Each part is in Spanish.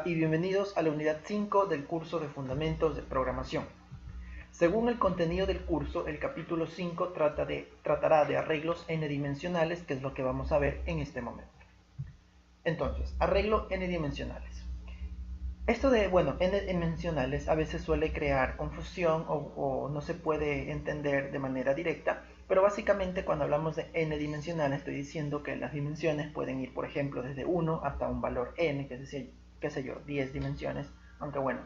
Hola y bienvenidos a la unidad 5 del curso de Fundamentos de Programación. Según el contenido del curso, el capítulo 5 tratará de arreglos n-dimensionales, que es lo que vamos a ver en este momento. Entonces, arreglo n-dimensionales. Esto de, n-dimensionales a veces suele crear confusión o no se puede entender de manera directa, pero básicamente cuando hablamos de n-dimensional estoy diciendo que las dimensiones pueden ir, por ejemplo, desde 1 hasta un valor n, que es decir, qué sé yo, 10 dimensiones, aunque bueno,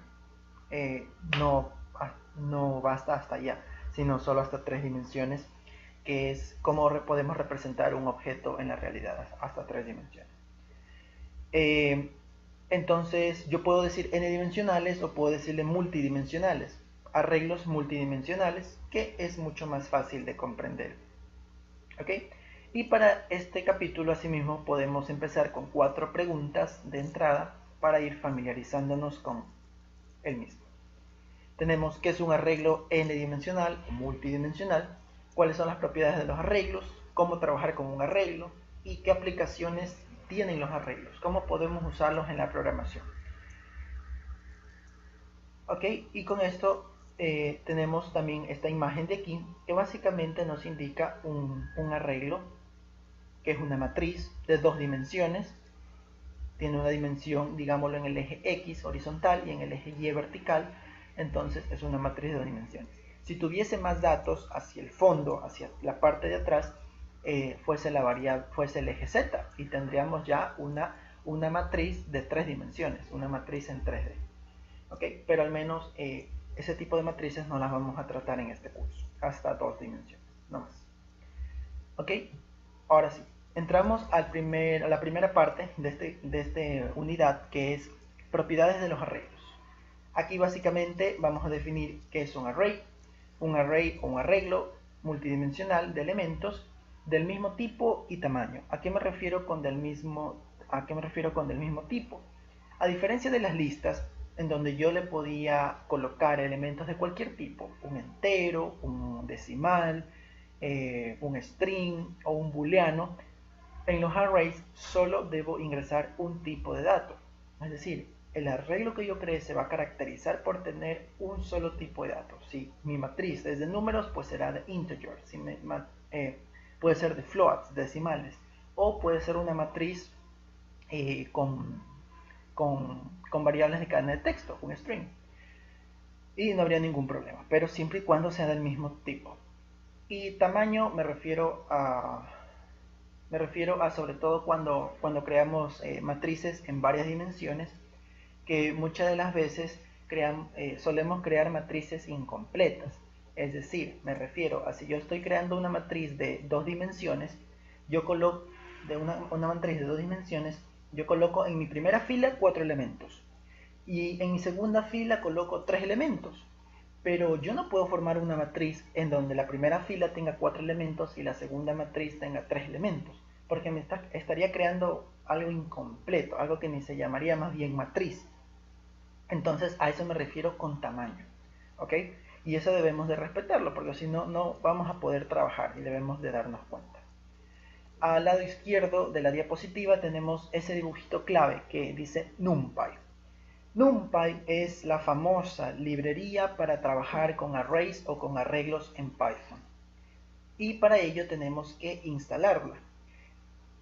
no basta hasta allá, sino solo hasta 3 dimensiones, que es como podemos representar un objeto en la realidad, hasta 3 dimensiones. Entonces yo puedo decir n-dimensionales o puedo decirle multidimensionales, arreglos multidimensionales, que es mucho más fácil de comprender. ¿Ok? Y para este capítulo asimismo podemos empezar con 4 preguntas de entrada para ir familiarizándonos con el mismo. Tenemos qué es un arreglo n-dimensional o multidimensional, cuáles son las propiedades de los arreglos, cómo trabajar con un arreglo y qué aplicaciones tienen los arreglos, cómo podemos usarlos en la programación. Ok, y con esto tenemos también esta imagen de aquí que básicamente nos indica un arreglo que es una matriz de 2 dimensiones. Tiene una dimensión, digámoslo, en el eje X horizontal y en el eje Y vertical, entonces es una matriz de 2 dimensiones. Si tuviese más datos hacia el fondo, hacia la parte de atrás, fuese el eje Z y tendríamos ya una matriz de 3 dimensiones, una matriz en 3D. ¿Okay? Pero al menos ese tipo de matrices no las vamos a tratar en este curso, hasta 2 dimensiones, no más. ¿Ok? Ahora sí. Entramos a la primera parte de esta unidad, que es propiedades de los arreglos. Aquí básicamente vamos a definir qué es un array o un arreglo multidimensional de elementos del mismo tipo y tamaño. ¿A qué me refiero con del mismo tipo? A diferencia de las listas, en donde yo le podía colocar elementos de cualquier tipo, un entero, un decimal, un string o un booleano, en los arrays solo debo ingresar un tipo de dato. Es decir, el arreglo que yo cree se va a caracterizar por tener un solo tipo de datos. Si mi matriz es de números, pues será de integers. Puede ser de floats, decimales. O puede ser una matriz con variables de cadena de texto, un string. Y no habría ningún problema, pero siempre y cuando sea del mismo tipo. Y tamaño me refiero a sobre todo cuando creamos matrices en varias dimensiones, que muchas de las veces solemos crear matrices incompletas. Es decir, me refiero a si yo estoy creando una matriz de 2 dimensiones, yo coloco una matriz de 2 dimensiones, yo coloco en mi primera fila 4 elementos y en mi segunda fila coloco 3 elementos. Pero yo no puedo formar una matriz en donde la primera fila tenga 4 elementos y la segunda matriz tenga 3 elementos, porque estaría creando algo incompleto, algo que ni se llamaría más bien matriz. Entonces a eso me refiero con tamaño, ¿ok? Y eso debemos de respetarlo, porque si no, no vamos a poder trabajar y debemos de darnos cuenta. Al lado izquierdo de la diapositiva tenemos ese dibujito clave que dice NumPy. NumPy es la famosa librería para trabajar con arrays o con arreglos en Python. Y para ello tenemos que instalarla.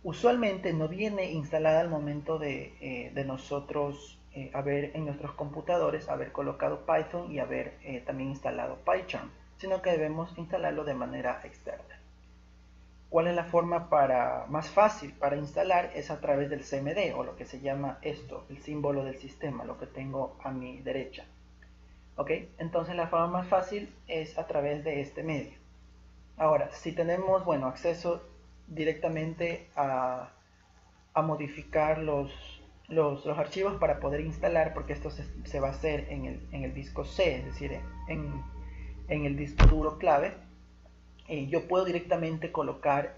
Usualmente no viene instalada al momento de nosotros haber en nuestros computadores haber colocado Python y haber también instalado PyCharm, sino que debemos instalarlo de manera externa. ¿Cuál es la forma más fácil para instalar? Es a través del CMD, o lo que se llama esto, el símbolo del sistema, lo que tengo a mi derecha. ¿Ok? Entonces la forma más fácil es a través de este medio. Ahora, si tenemos, acceso directamente a modificar los archivos para poder instalar, porque esto se va a hacer en el disco C, es decir, en el disco duro clave, yo puedo directamente colocar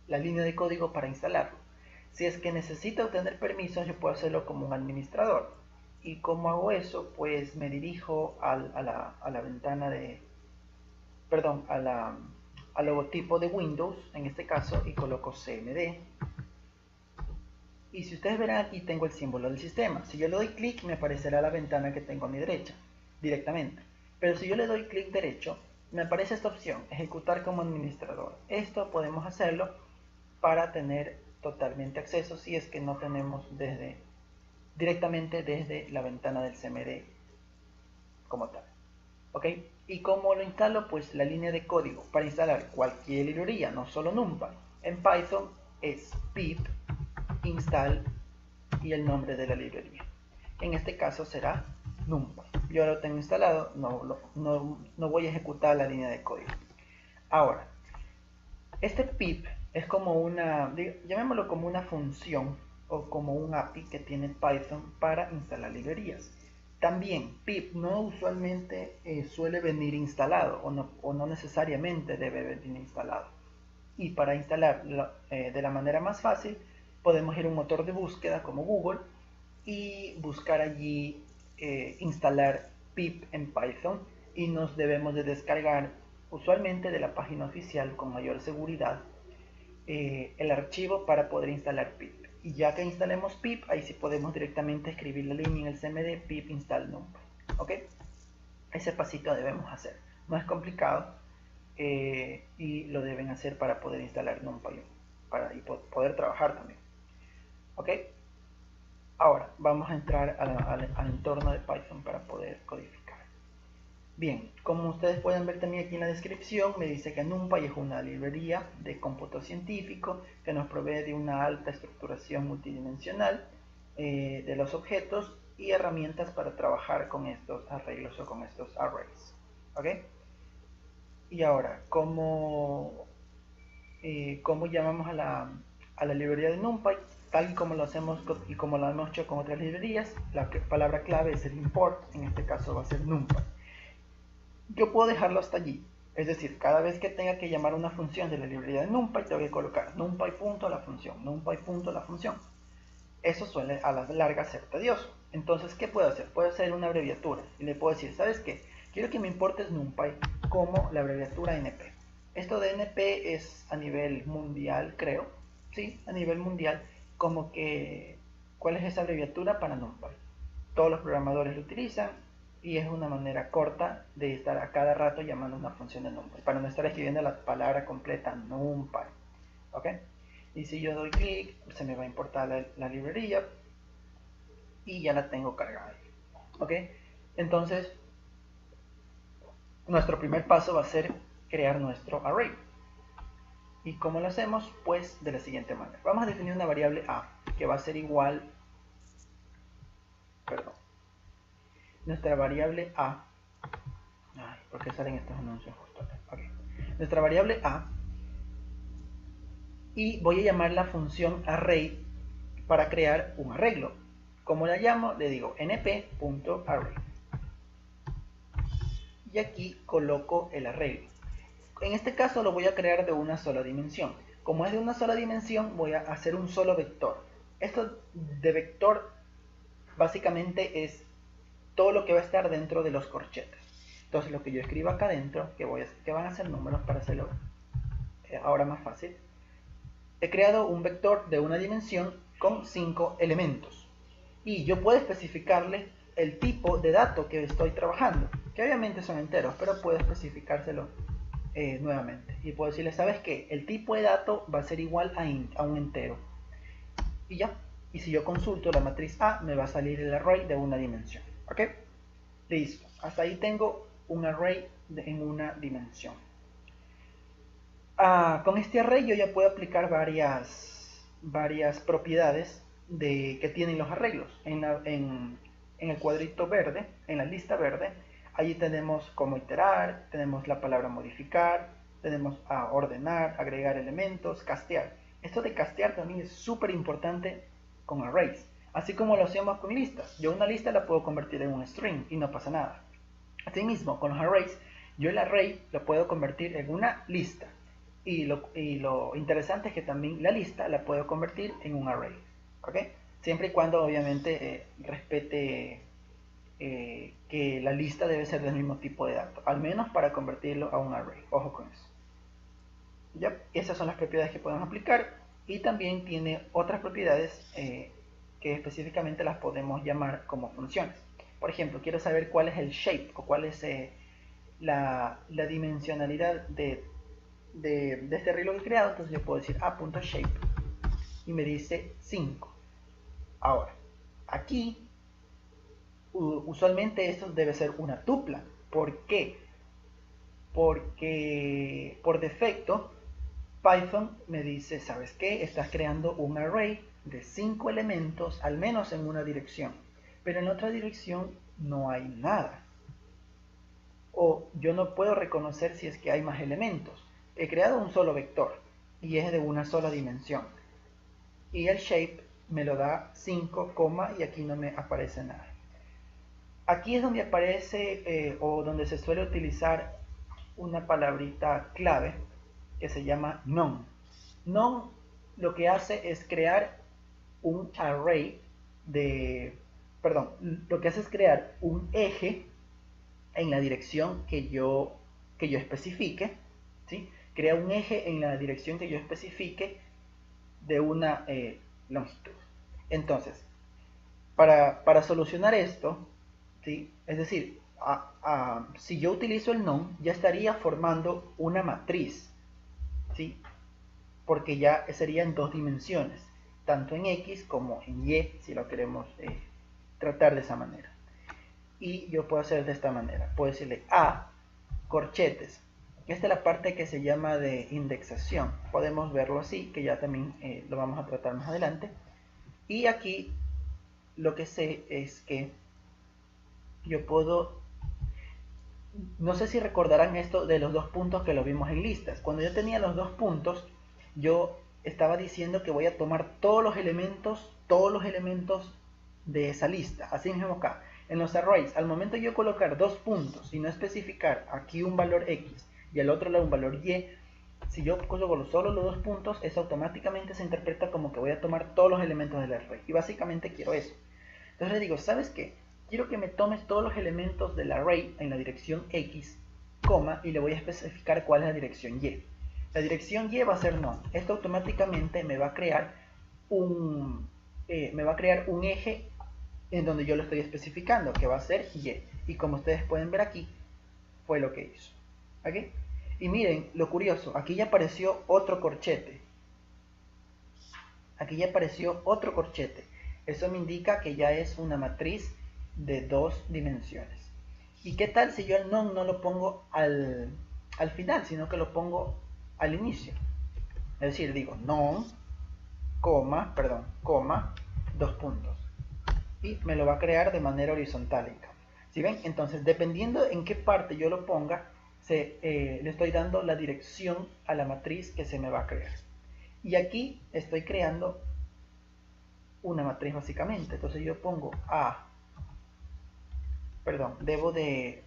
la línea de código para instalarlo. Si es que necesito obtener permisos, yo puedo hacerlo como un administrador. ¿Y cómo hago eso? Pues me dirijo al logotipo de Windows, en este caso, y coloco CMD. Y si ustedes verán aquí tengo el símbolo del sistema. Si yo le doy clic me aparecerá la ventana que tengo a mi derecha directamente. Pero si yo le doy clic derecho me aparece esta opción, ejecutar como administrador. Esto podemos hacerlo para tener totalmente acceso si es que no tenemos directamente desde la ventana del CMD como tal. ¿Ok? ¿Y cómo lo instalo? Pues la línea de código para instalar cualquier librería, no solo NumPy, en Python es pip install y el nombre de la librería. En este caso será NumPy. Yo lo tengo instalado, no voy a ejecutar la línea de código. Ahora, este pip es como una, llamémoslo como una función o como un API que tiene Python para instalar librerías. También pip no usualmente suele venir instalado o no necesariamente debe venir instalado. Y para instalarlo de la manera más fácil podemos ir a un motor de búsqueda como Google y buscar allí instalar pip en Python y nos debemos de descargar usualmente de la página oficial con mayor seguridad el archivo para poder instalar pip. Y ya que instalemos pip, ahí sí podemos directamente escribir la línea en el cmd pip install numpy. ¿Ok? Ese pasito debemos hacer. No es complicado y lo deben hacer para poder instalar numpy y poder trabajar también. ¿Ok? Ahora vamos a entrar al entorno de Python para poder codificar. Bien, como ustedes pueden ver también aquí en la descripción, me dice que NumPy es una librería de cómputo científico que nos provee de una alta estructuración multidimensional de los objetos y herramientas para trabajar con estos arreglos o con estos arrays. ¿Ok? Y ahora, ¿cómo llamamos a la librería de NumPy? Tal y como lo hacemos y como lo hemos hecho con otras librerías, la palabra clave es el import, en este caso va a ser NumPy. Yo puedo dejarlo hasta allí, es decir, cada vez que tenga que llamar una función de la librería de NumPy, tengo que colocar NumPy.la función, NumPy.la función. Eso suele a la larga ser tedioso. Entonces, ¿qué puedo hacer? Puedo hacer una abreviatura y le puedo decir, ¿sabes qué? Quiero que me importes NumPy como la abreviatura NP. Esto de NP es a nivel mundial, creo. Sí, a nivel mundial. Como que, ¿cuál es esa abreviatura para NumPy? Todos los programadores lo utilizan y es una manera corta de estar a cada rato llamando una función de NumPy, para no estar escribiendo la palabra completa NumPy. ¿Ok? Y si yo doy clic, se me va a importar la librería y ya la tengo cargada. ¿Ok? Entonces, nuestro primer paso va a ser crear nuestro array. ¿Y cómo lo hacemos? Pues de la siguiente manera. Vamos a definir una variable a que va a ser igual, nuestra variable a, ¿por qué salen estos anuncios justo acá? Okay. Nuestra variable a, y voy a llamar la función array para crear un arreglo. ¿Cómo la llamo? Le digo np.array. Y aquí coloco el arreglo. En este caso lo voy a crear de una sola dimensión. Como es de una sola dimensión, voy a hacer un solo vector. Esto de vector básicamente es todo lo que va a estar dentro de los corchetes. Entonces lo que yo escribo acá adentro, que van a ser números para hacerlo ahora más fácil, he creado un vector de una dimensión con 5 elementos. Y yo puedo especificarle el tipo de dato que estoy trabajando, que obviamente son enteros, pero puedo especificárselo nuevamente. Y puedo decirle, ¿sabes qué? El tipo de dato va a ser igual a un entero. Y ya. Y si yo consulto la matriz A, me va a salir el array de una dimensión. ¿Ok? Listo. Hasta ahí tengo un array en una dimensión. Con este array yo ya puedo aplicar varias propiedades que tienen los arreglos. En el cuadrito verde, en la lista verde, allí tenemos cómo iterar, tenemos la palabra modificar, tenemos ordenar, agregar elementos, castear. Esto de castear también es súper importante con arrays, así como lo hacemos con listas. Yo una lista la puedo convertir en un string y no pasa nada. Asimismo, con los arrays, yo el array lo puedo convertir en una lista. Y lo interesante es que también la lista la puedo convertir en un array. ¿Ok? Siempre y cuando obviamente respete que la lista debe ser del mismo tipo de dato, al menos para convertirlo a un array. Ojo con eso. ¿Ya? Esas son las propiedades que podemos aplicar Y también tiene otras propiedades que específicamente las podemos llamar como funciones. Por ejemplo, quiero saber cuál es el shape o cuál es la dimensionalidad de este arreglo que he creado. Entonces yo puedo decir a.shape y me dice 5. Ahora, aquí usualmente esto debe ser una tupla. ¿Por qué? Porque por defecto Python me dice, ¿sabes qué? Estás creando un array de 5 elementos, al menos en una dirección, pero en otra dirección no hay nada. O yo no puedo reconocer si es que hay más elementos. He creado un solo vector y es de una sola dimensión. Y el shape me lo da 5, y aquí no me aparece nada. Aquí es donde aparece o donde se suele utilizar una palabrita clave que se llama non. Non lo que hace es crear un array lo que hace es crear un eje en la dirección que yo especifique, ¿sí? Crea un eje en la dirección que yo especifique de una longitud. Entonces, para solucionar esto, ¿sí? Es decir, si yo utilizo el non, ya estaría formando una matriz, ¿sí? Porque ya sería en dos dimensiones, tanto en X como en Y, si lo queremos tratar de esa manera. Y yo puedo hacer de esta manera, puedo decirle a corchetes. Esta es la parte que se llama de indexación, podemos verlo así, que ya también lo vamos a tratar más adelante. Y aquí lo que sé es que yo puedo, no sé si recordarán esto de los dos puntos que lo vimos en listas. Cuando yo tenía los dos puntos, yo estaba diciendo que voy a tomar todos los elementos de esa lista. Así mismo acá, en los arrays, al momento de yo colocar dos puntos y no especificar aquí un valor X y al otro lado un valor Y, si yo coloco solo los dos puntos, eso automáticamente se interpreta como que voy a tomar todos los elementos del array. Y básicamente quiero eso. Entonces le digo, ¿sabes qué? Quiero que me tomes todos los elementos del array en la dirección X, y le voy a especificar cuál es la dirección Y. La dirección Y va a ser non. Esto automáticamente me va a crear un eje en donde yo lo estoy especificando, que va a ser Y. Y como ustedes pueden ver aquí, fue lo que hizo. ¿Okay? Y miren, lo curioso, aquí ya apareció otro corchete. Aquí ya apareció otro corchete. Eso me indica que ya es una matriz de dos dimensiones. ¿Y qué tal si yo el non no lo pongo al final, sino que lo pongo al inicio? Es decir, digo non, coma, dos puntos. Y me lo va a crear de manera horizontal. ¿Sí ven? Entonces, dependiendo en qué parte yo lo ponga, le estoy dando la dirección a la matriz que se me va a crear. Y aquí estoy creando una matriz básicamente. Entonces yo pongo debo de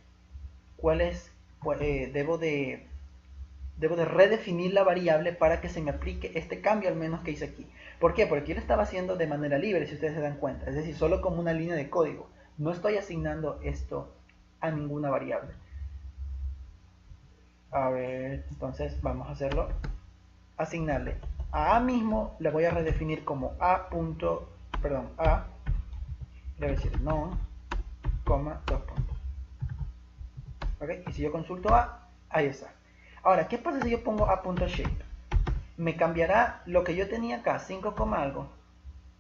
redefinir la variable para que se me aplique este cambio al menos que hice aquí. ¿Por qué? Porque yo lo estaba haciendo de manera libre, si ustedes se dan cuenta, es decir, solo como una línea de código. No estoy asignando esto a ninguna variable. A ver, entonces vamos a hacerlo. Asignarle a mismo, le voy a redefinir como le voy a decir non, dos puntos. ¿Ok? Y si yo consulto ahí está. Ahora, ¿qué pasa si yo pongo a.shape? Me cambiará lo que yo tenía acá, 5, algo.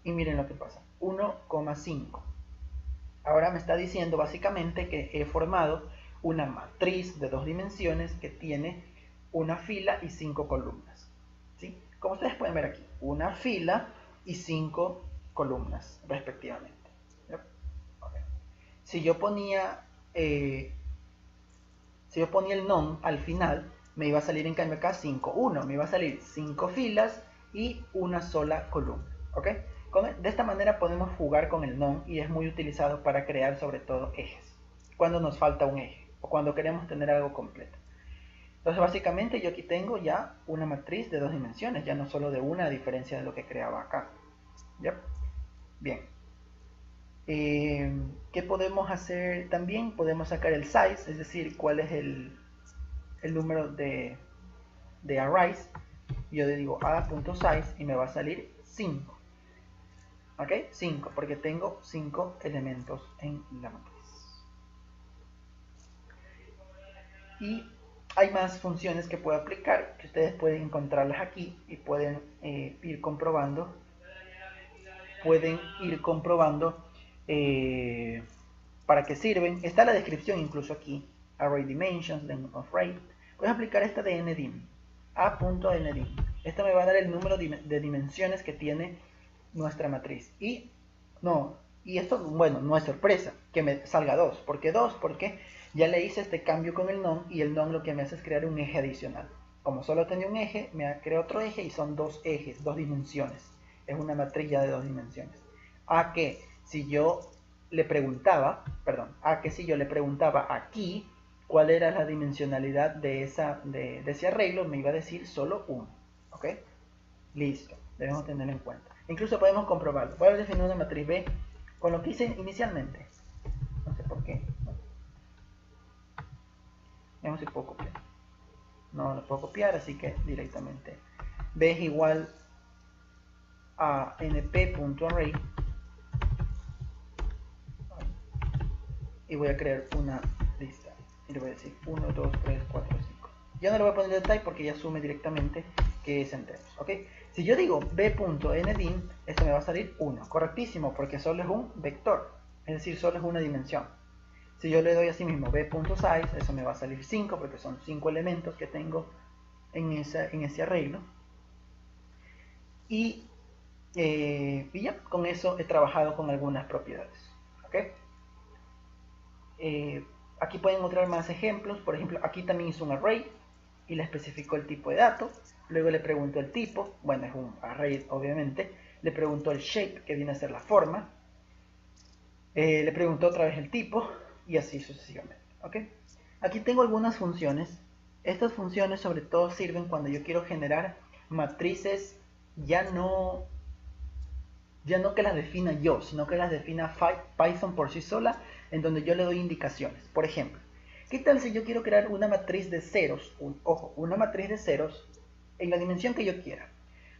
Y miren lo que pasa, 1,5. Ahora me está diciendo básicamente que he formado una matriz de dos dimensiones que tiene una fila y 5 columnas. ¿Sí? Como ustedes pueden ver aquí, una fila y 5 columnas respectivamente. Okay. Si yo ponía el non al final, me iba a salir en cambio acá 5, 1, me iba a salir 5 filas y una sola columna. ¿Ok? De esta manera podemos jugar con el non y es muy utilizado para crear sobre todo ejes, cuando nos falta un eje o cuando queremos tener algo completo. Entonces básicamente yo aquí tengo ya una matriz de dos dimensiones, ya no solo de una, a diferencia de lo que creaba acá. ¿Ya? Bien. ¿Qué podemos hacer también? Podemos sacar el size, es decir, cuál es el número de arrays. Yo le digo a.size y me va a salir 5. ¿Ok? 5, porque tengo 5 elementos en la matriz. Y hay más funciones que puedo aplicar, que ustedes pueden encontrarlas aquí y pueden ir comprobando. Para qué sirven. Está la descripción incluso aquí. Array dimensions, length of array. Puedes aplicar esta de ndim. A.ndim. Esta me va a dar el número de dimensiones que tiene nuestra matriz. Y esto, bueno, no es sorpresa que me salga 2. ¿Por qué 2? Porque ya le hice este cambio con el non y el non lo que me hace es crear un eje adicional. Como solo tenía un eje, me crea otro eje y son 2 ejes, 2 dimensiones. Es una matriz ya de 2 dimensiones. A que si yo le preguntaba aquí cuál era la dimensionalidad de ese arreglo, me iba a decir solo 1. ¿Ok? Listo, debemos tenerlo en cuenta. Incluso podemos comprobarlo. Voy a definir una matriz B con lo que hice inicialmente. No sé por qué. Veamos si puedo copiar. No lo puedo copiar, así que directamente B es igual a np.array y voy a crear una lista y le voy a decir 1, 2, 3, 4, 5. Ya no le voy a poner detalle porque ya asume directamente que es enteros. ¿Ok? Si yo digo b.ndim, esto me va a salir 1. Correctísimo, porque solo es un vector, es decir, solo es una dimensión. Si yo le doy así mismo b.size, eso me va a salir 5 porque son 5 elementos que tengo en ese arreglo. Y ya, con eso he trabajado con algunas propiedades. ¿Ok? Aquí pueden encontrar más ejemplos. Por ejemplo, aquí también hizo un array y le especificó el tipo de dato. Luego le preguntó el tipo, bueno, es un array obviamente. Le preguntó el shape, que viene a ser la forma. Le preguntó otra vez el tipo y así sucesivamente. ¿Ok? Aquí tengo algunas funciones. Estas funciones sobre todo sirven cuando yo quiero generar matrices ya no que las defina yo, sino que las defina Python por sí sola, en donde yo le doy indicaciones. Por ejemplo, ¿qué tal si yo quiero crear una matriz de ceros? Ojo, una matriz de ceros en la dimensión que yo quiera.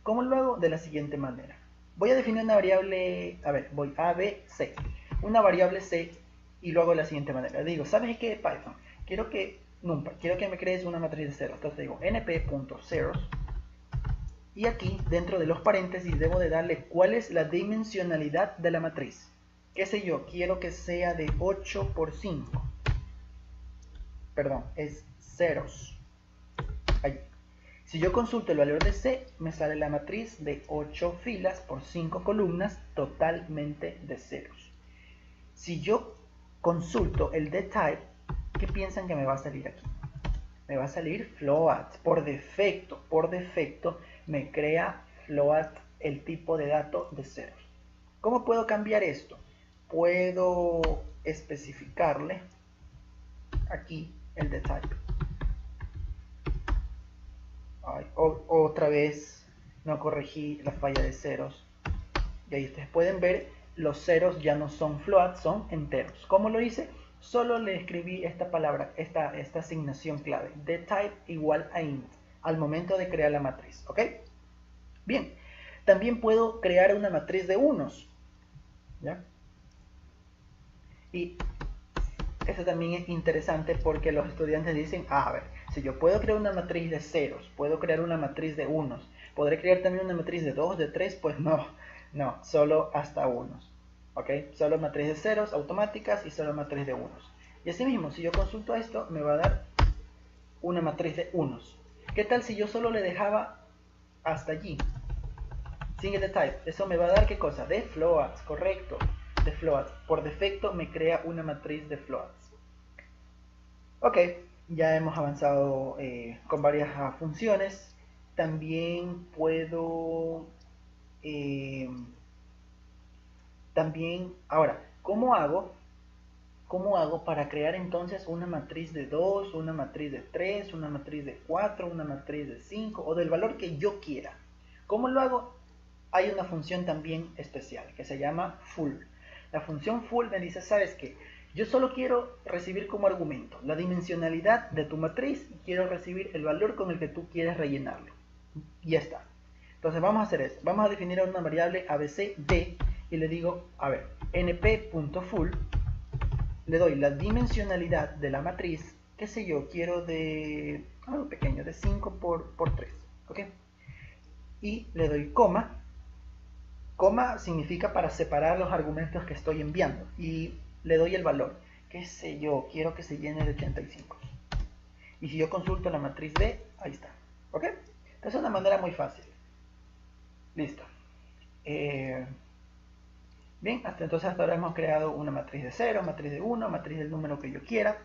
¿Cómo lo hago? De la siguiente manera. Voy a definir una variable, voy a, b, c. Una variable c y lo hago de la siguiente manera. Le digo, ¿sabes qué, Python? Quiero que me crees una matriz de ceros. Entonces digo, np.ceros. Y aquí, dentro de los paréntesis, debo de darle cuál es la dimensionalidad de la matriz. ¿Qué sé yo? Quiero que sea de 8 por 5. Perdón, es ceros. Ahí. Si yo consulto el valor de C, me sale la matriz de 8 filas por 5 columnas totalmente de ceros. Si yo consulto el de type, ¿qué piensan que me va a salir aquí? Me va a salir float. Por defecto me crea float el tipo de dato de ceros. ¿Cómo puedo cambiar esto? Puedo especificarle aquí el de type. Otra vez no corregí la falla de ceros. Y ahí ustedes pueden ver, los ceros ya no son float, son enteros. ¿Cómo lo hice? Solo le escribí esta palabra, esta asignación clave, de type igual a int, al momento de crear la matriz. ¿Ok? Bien, también puedo crear una matriz de unos. ¿Ya? Y esto también es interesante porque los estudiantes dicen, a ver, si yo puedo crear una matriz de ceros, puedo crear una matriz de unos, ¿podré crear también una matriz de 2, de 3? Pues no, solo hasta unos. ¿Ok? Solo matriz de ceros automáticas y solo matriz de unos. Y así mismo, si yo consulto esto, me va a dar una matriz de unos. ¿Qué tal si yo solo le dejaba hasta allí? Sin el de type. Eso me va a dar, ¿qué cosa? De floats, correcto. De floats. Por defecto me crea una matriz de floats. Ok, ya hemos avanzado con varias funciones. También puedo... ahora, ¿cómo hago para crear entonces una matriz de 2, una matriz de 3, una matriz de 4, una matriz de 5 o del valor que yo quiera? ¿Cómo lo hago? Hay una función también especial que se llama full. La función full me dice, ¿sabes qué? Yo solo quiero recibir como argumento la dimensionalidad de tu matriz y quiero recibir el valor con el que tú quieres rellenarlo. y ya está. Entonces vamos a hacer esto. Vamos a definir una variable abcd y le digo, a ver, np.full, le doy la dimensionalidad de la matriz, qué sé yo, quiero de algo pequeño, de 5 por 3, ¿ok? Y le doy coma. Coma significa para separar los argumentos que estoy enviando, y le doy el valor, qué sé yo, quiero que se llene de 85. Y si yo consulto la matriz B, ahí está, ¿ok? Entonces es una manera muy fácil. Listo. Bien, hasta ahora hemos creado una matriz de 0, matriz de 1, matriz del número que yo quiera.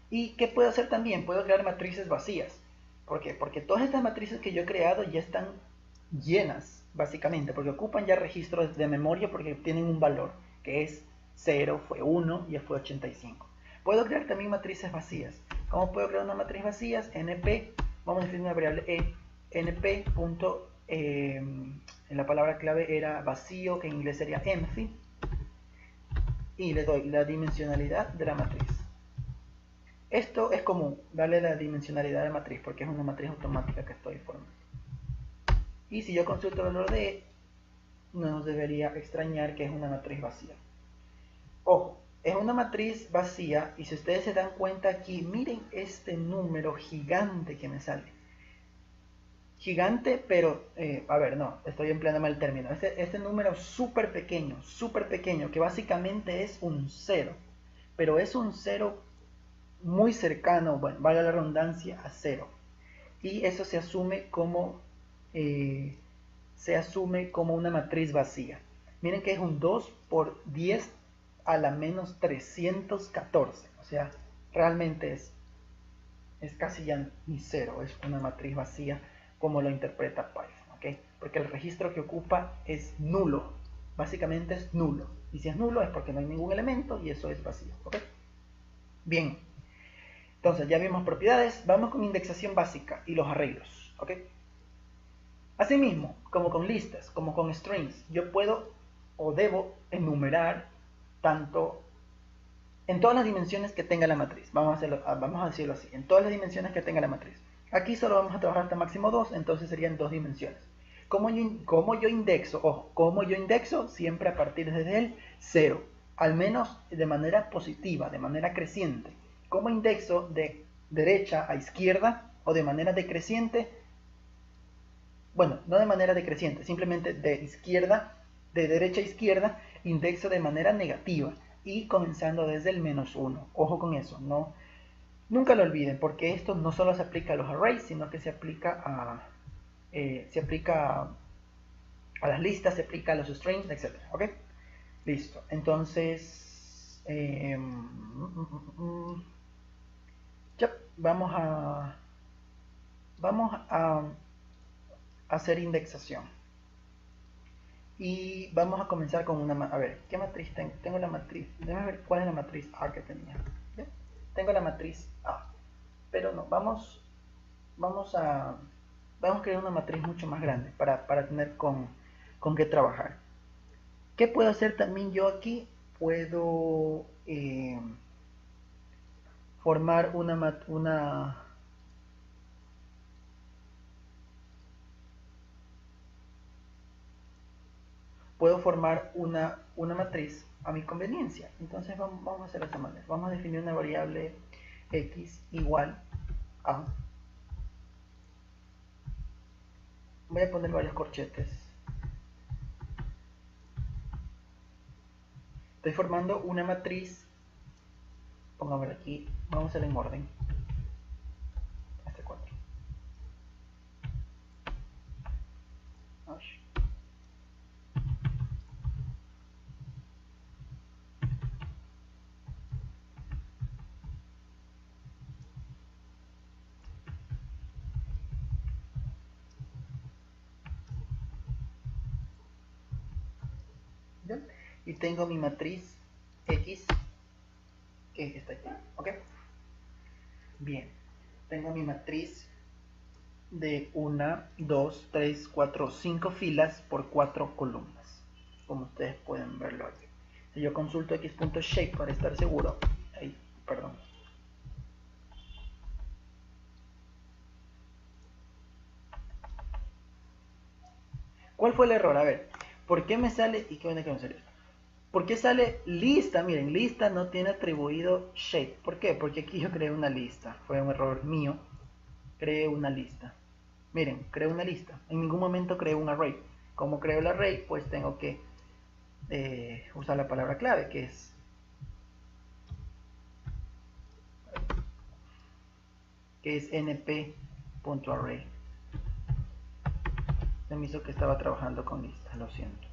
¿Y qué puedo hacer también? Puedo crear matrices vacías. ¿Por qué? Porque todas estas matrices que yo he creado ya están llenas, básicamente, porque ocupan ya registros de memoria porque tienen un valor, que es 0, fue 1 y fue 85. Puedo crear también matrices vacías. ¿Cómo puedo crear una matriz vacía? np, vamos a definir una variable np. La palabra clave era vacío, que en inglés sería empty, y le doy la dimensionalidad de la matriz. Esto es común, darle la dimensionalidad de la matriz, porque es una matriz automática que estoy formando. Y si yo consulto el valor de E, no nos debería extrañar que es una matriz vacía. Ojo, es una matriz vacía, y si ustedes se dan cuenta aquí, miren este número gigante que me sale. Gigante, pero, a ver, no, estoy empleando mal el término. Este número súper pequeño, que básicamente es un 0. Pero es un 0 muy cercano, bueno, valga la redundancia, a 0. Y eso se asume como una matriz vacía. Miren que es un 2 por 10 a la menos 314. O sea, realmente es casi ya ni 0, es una matriz vacía como lo interpreta Python, ¿ok? Porque el registro que ocupa es nulo, básicamente es nulo. Y si es nulo es porque no hay ningún elemento y eso es vacío, ¿ok? Bien, entonces ya vimos propiedades, vamos con indexación básica y los arreglos, ¿ok? Asimismo, como con listas, como con strings, yo puedo o debo enumerar tanto en todas las dimensiones que tenga la matriz. Vamos a decirlo así, en todas las dimensiones que tenga la matriz. Aquí solo vamos a trabajar hasta máximo 2, entonces serían 2 dimensiones. ¿Cómo yo indexo? Ojo, ¿cómo yo indexo? Siempre a partir desde el 0, al menos de manera positiva, de manera creciente. ¿Cómo indexo de derecha a izquierda o de manera decreciente? Bueno, no de manera decreciente, simplemente de derecha a izquierda, indexo de manera negativa y comenzando desde el -1. Ojo con eso, no, nunca lo olviden, porque esto no solo se aplica a los arrays, sino que se aplica a las listas, se aplica a los strings, etc. ¿Ok? Listo. Entonces, ya, vamos a hacer indexación. Y vamos a comenzar con una... A ver, ¿qué matriz tengo? Tengo la matriz... Déjame ver cuál es la matriz A que tenía. ¿Ya? Tengo la matriz A. Pero no, vamos a crear una matriz mucho más grande para tener con qué trabajar. ¿Qué puedo hacer también yo aquí? Puedo formar una matriz a mi conveniencia. Entonces vamos a hacer de esta manera. Vamos a definir una variable x igual a... Voy a poner varios corchetes. Estoy formando una matriz. Pongámosla aquí. Vamos a hacerla en orden. Hasta 4. ¿Ya? Y tengo mi matriz X que está aquí, ¿ok? Bien, tengo mi matriz de 1, 2, 3, 4, 5 filas por 4 columnas, como ustedes pueden verlo aquí. Si yo consulto x.shape para estar seguro, ¿Cuál fue el error? A ver, ¿por qué me sale? ¿Y qué bueno que me salió esto? ¿Por qué sale lista? Miren, lista no tiene atribuido shape. ¿Por qué? Porque aquí yo creé una lista. Fue un error mío. Creé una lista. Miren, creé una lista. En ningún momento creé un array. Como creo el array, pues tengo que usar la palabra clave, que es np.array. Se me hizo que estaba trabajando con listas, lo siento.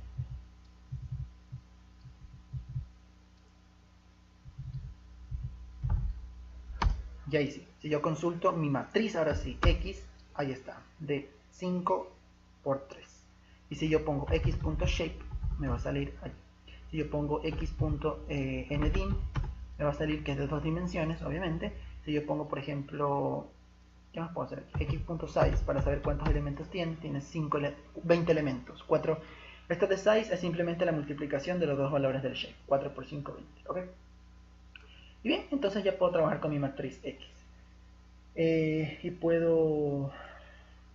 Ya hice. Si yo consulto mi matriz, ahora sí, x, ahí está, de 5 por 3. Y si yo pongo x.shape, me va a salir ahí. Si yo pongo x.ndim, me va a salir que es de 2 dimensiones, obviamente. Si yo pongo, por ejemplo, ¿qué más puedo hacer? x.size, para saber cuántos elementos tiene 20 elementos. 4. Esto de size es simplemente la multiplicación de los dos valores del shape. 4 por 5, 20. ¿Ok? Y bien, entonces ya puedo trabajar con mi matriz X. Y puedo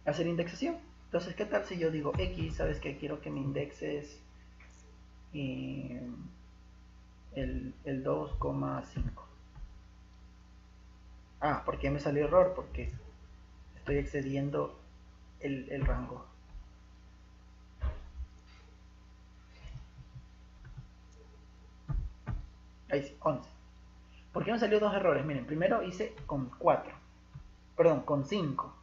hacer indexación. Entonces, ¿qué tal si yo digo X? ¿Sabes qué? Quiero que me indexes el 2,5. Ah, ¿por qué me salió error? Porque estoy excediendo el rango. Ahí sí, 11. ¿Por qué me salió dos errores? Miren, primero hice con 4. Perdón, con 5.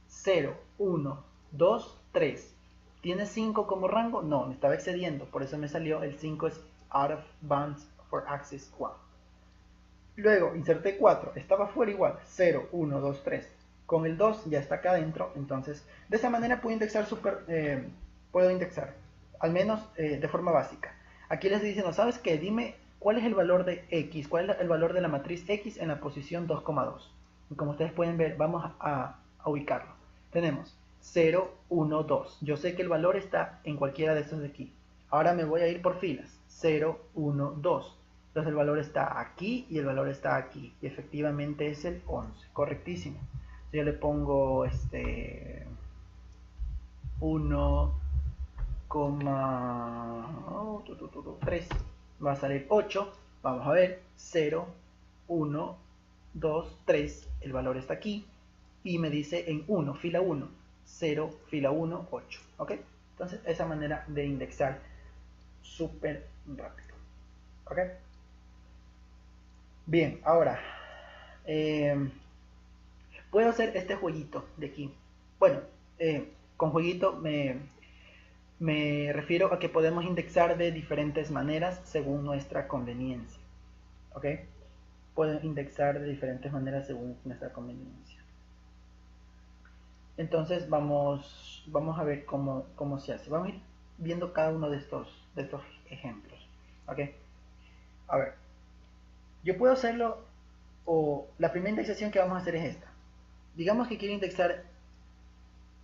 0, 1, 2, 3. ¿Tiene 5 como rango? No, me estaba excediendo. Por eso me salió el 5 es out of bounds for axis 1. Luego inserté 4. Estaba fuera igual. 0, 1, 2, 3. Con el 2 ya está acá adentro. Entonces, de esa manera puedo indexar puedo indexar. Al menos de forma básica. Aquí les estoy diciendo, ¿sabes qué? Dime cuál es el valor de X. ¿Cuál es el valor de la matriz X en la posición 2,2? Y como ustedes pueden ver, vamos a ubicarlo. Tenemos 0, 1, 2. Yo sé que el valor está en cualquiera de estos de aquí. Ahora me voy a ir por filas. 0, 1, 2. Entonces el valor está aquí y el valor está aquí. Y efectivamente es el 11. Correctísimo. Si yo le pongo 1,3 va a salir 8. Vamos a ver. 0, 1, 2, 3. El valor está aquí. Y me dice en 1, fila 1. 0, fila 1, 8. ¿Ok? Entonces esa manera de indexar súper rápido. ¿Ok? Bien, ahora puedo hacer este jueguito de aquí. Bueno, con jueguito me refiero a que podemos indexar de diferentes maneras según nuestra conveniencia. ¿Ok? Puedo indexar de diferentes maneras según nuestra conveniencia. Entonces vamos a ver cómo se hace. Vamos a ir viendo cada uno de estos ejemplos. ¿Ok? A ver. Yo puedo hacerlo, o la primera indexación que vamos a hacer es esta. Digamos que quiero indexar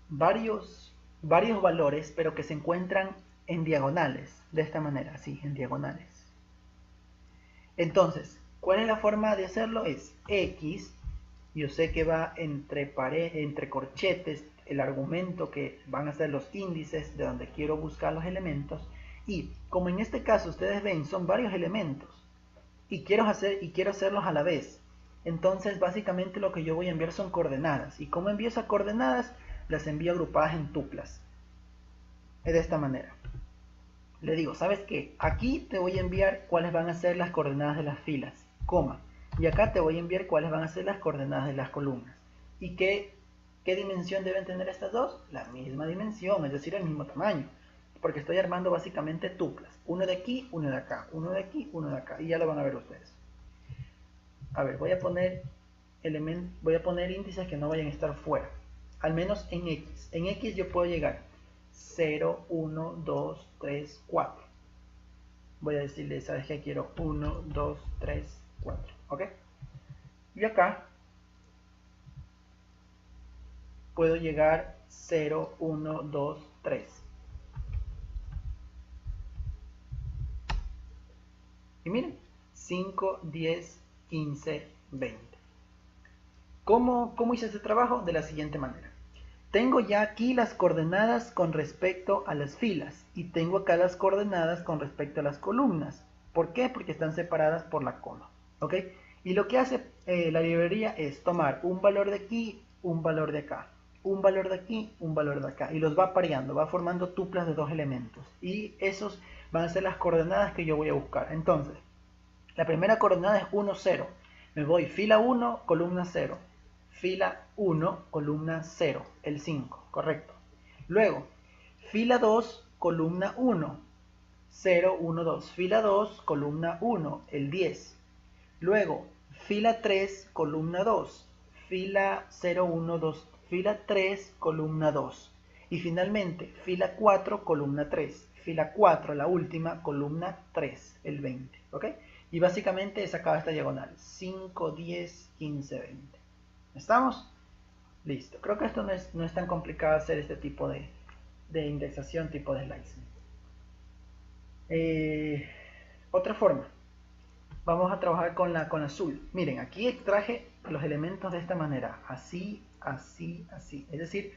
varios valores, pero que se encuentran en diagonales. De esta manera, así, en diagonales. Entonces, ¿cuál es la forma de hacerlo? Es X. Yo sé que va entre corchetes el argumento que van a ser los índices de donde quiero buscar los elementos. Y como en este caso ustedes ven, son varios elementos. Y quiero hacerlos a la vez. Entonces básicamente lo que yo voy a enviar son coordenadas. ¿Y cómo envío esas coordenadas? Las envío agrupadas en tuplas. Es de esta manera. Le digo, ¿sabes qué? Aquí te voy a enviar cuáles van a ser las coordenadas de las filas, coma. Y acá te voy a enviar cuáles van a ser las coordenadas de las columnas. ¿Y qué dimensión deben tener estas dos? La misma dimensión, es decir, el mismo tamaño. Porque estoy armando básicamente tuplas. Uno de aquí, uno de acá. Uno de aquí, uno de acá. Y ya lo van a ver ustedes. A ver, voy a poner índices que no vayan a estar fuera. Al menos en X. En X yo puedo llegar 0, 1, 2, 3, 4. Voy a decirle, ¿sabes qué? Quiero 1, 2, 3, 4. ¿Ok? Y acá puedo llegar 0, 1, 2, 3. Y miren, 5, 10, 15, 20. ¿Cómo hice ese trabajo? De la siguiente manera. tengo ya aquí las coordenadas con respecto a las filas y tengo acá las coordenadas con respecto a las columnas. ¿Por qué? Porque están separadas por la coma. ¿Ok? Y lo que hace la librería es tomar un valor de aquí, un valor de acá, un valor de aquí, un valor de acá, y los va pareando, va formando tuplas de dos elementos. Y esos van a ser las coordenadas que yo voy a buscar. Entonces, la primera coordenada es 1, 0. Me voy fila 1, columna 0. Fila 1, columna 0, el 5, correcto. Luego, fila 2, columna 1, 0, 1, 2. Fila 2, columna 1, el 10. Luego, fila 3, columna 2, fila 0, 1, 2, fila 3, columna 2. Y finalmente, fila 4, columna 3, fila 4, la última, columna 3, el 20. ¿Ok? Y básicamente es acá esta diagonal, 5, 10, 15, 20. ¿Estamos? Listo. Creo que esto no es tan complicado hacer este tipo de indexación, tipo de slicing. Otra forma. Vamos a trabajar con azul. Miren, aquí extraje los elementos de esta manera. Así, así, así. Es decir,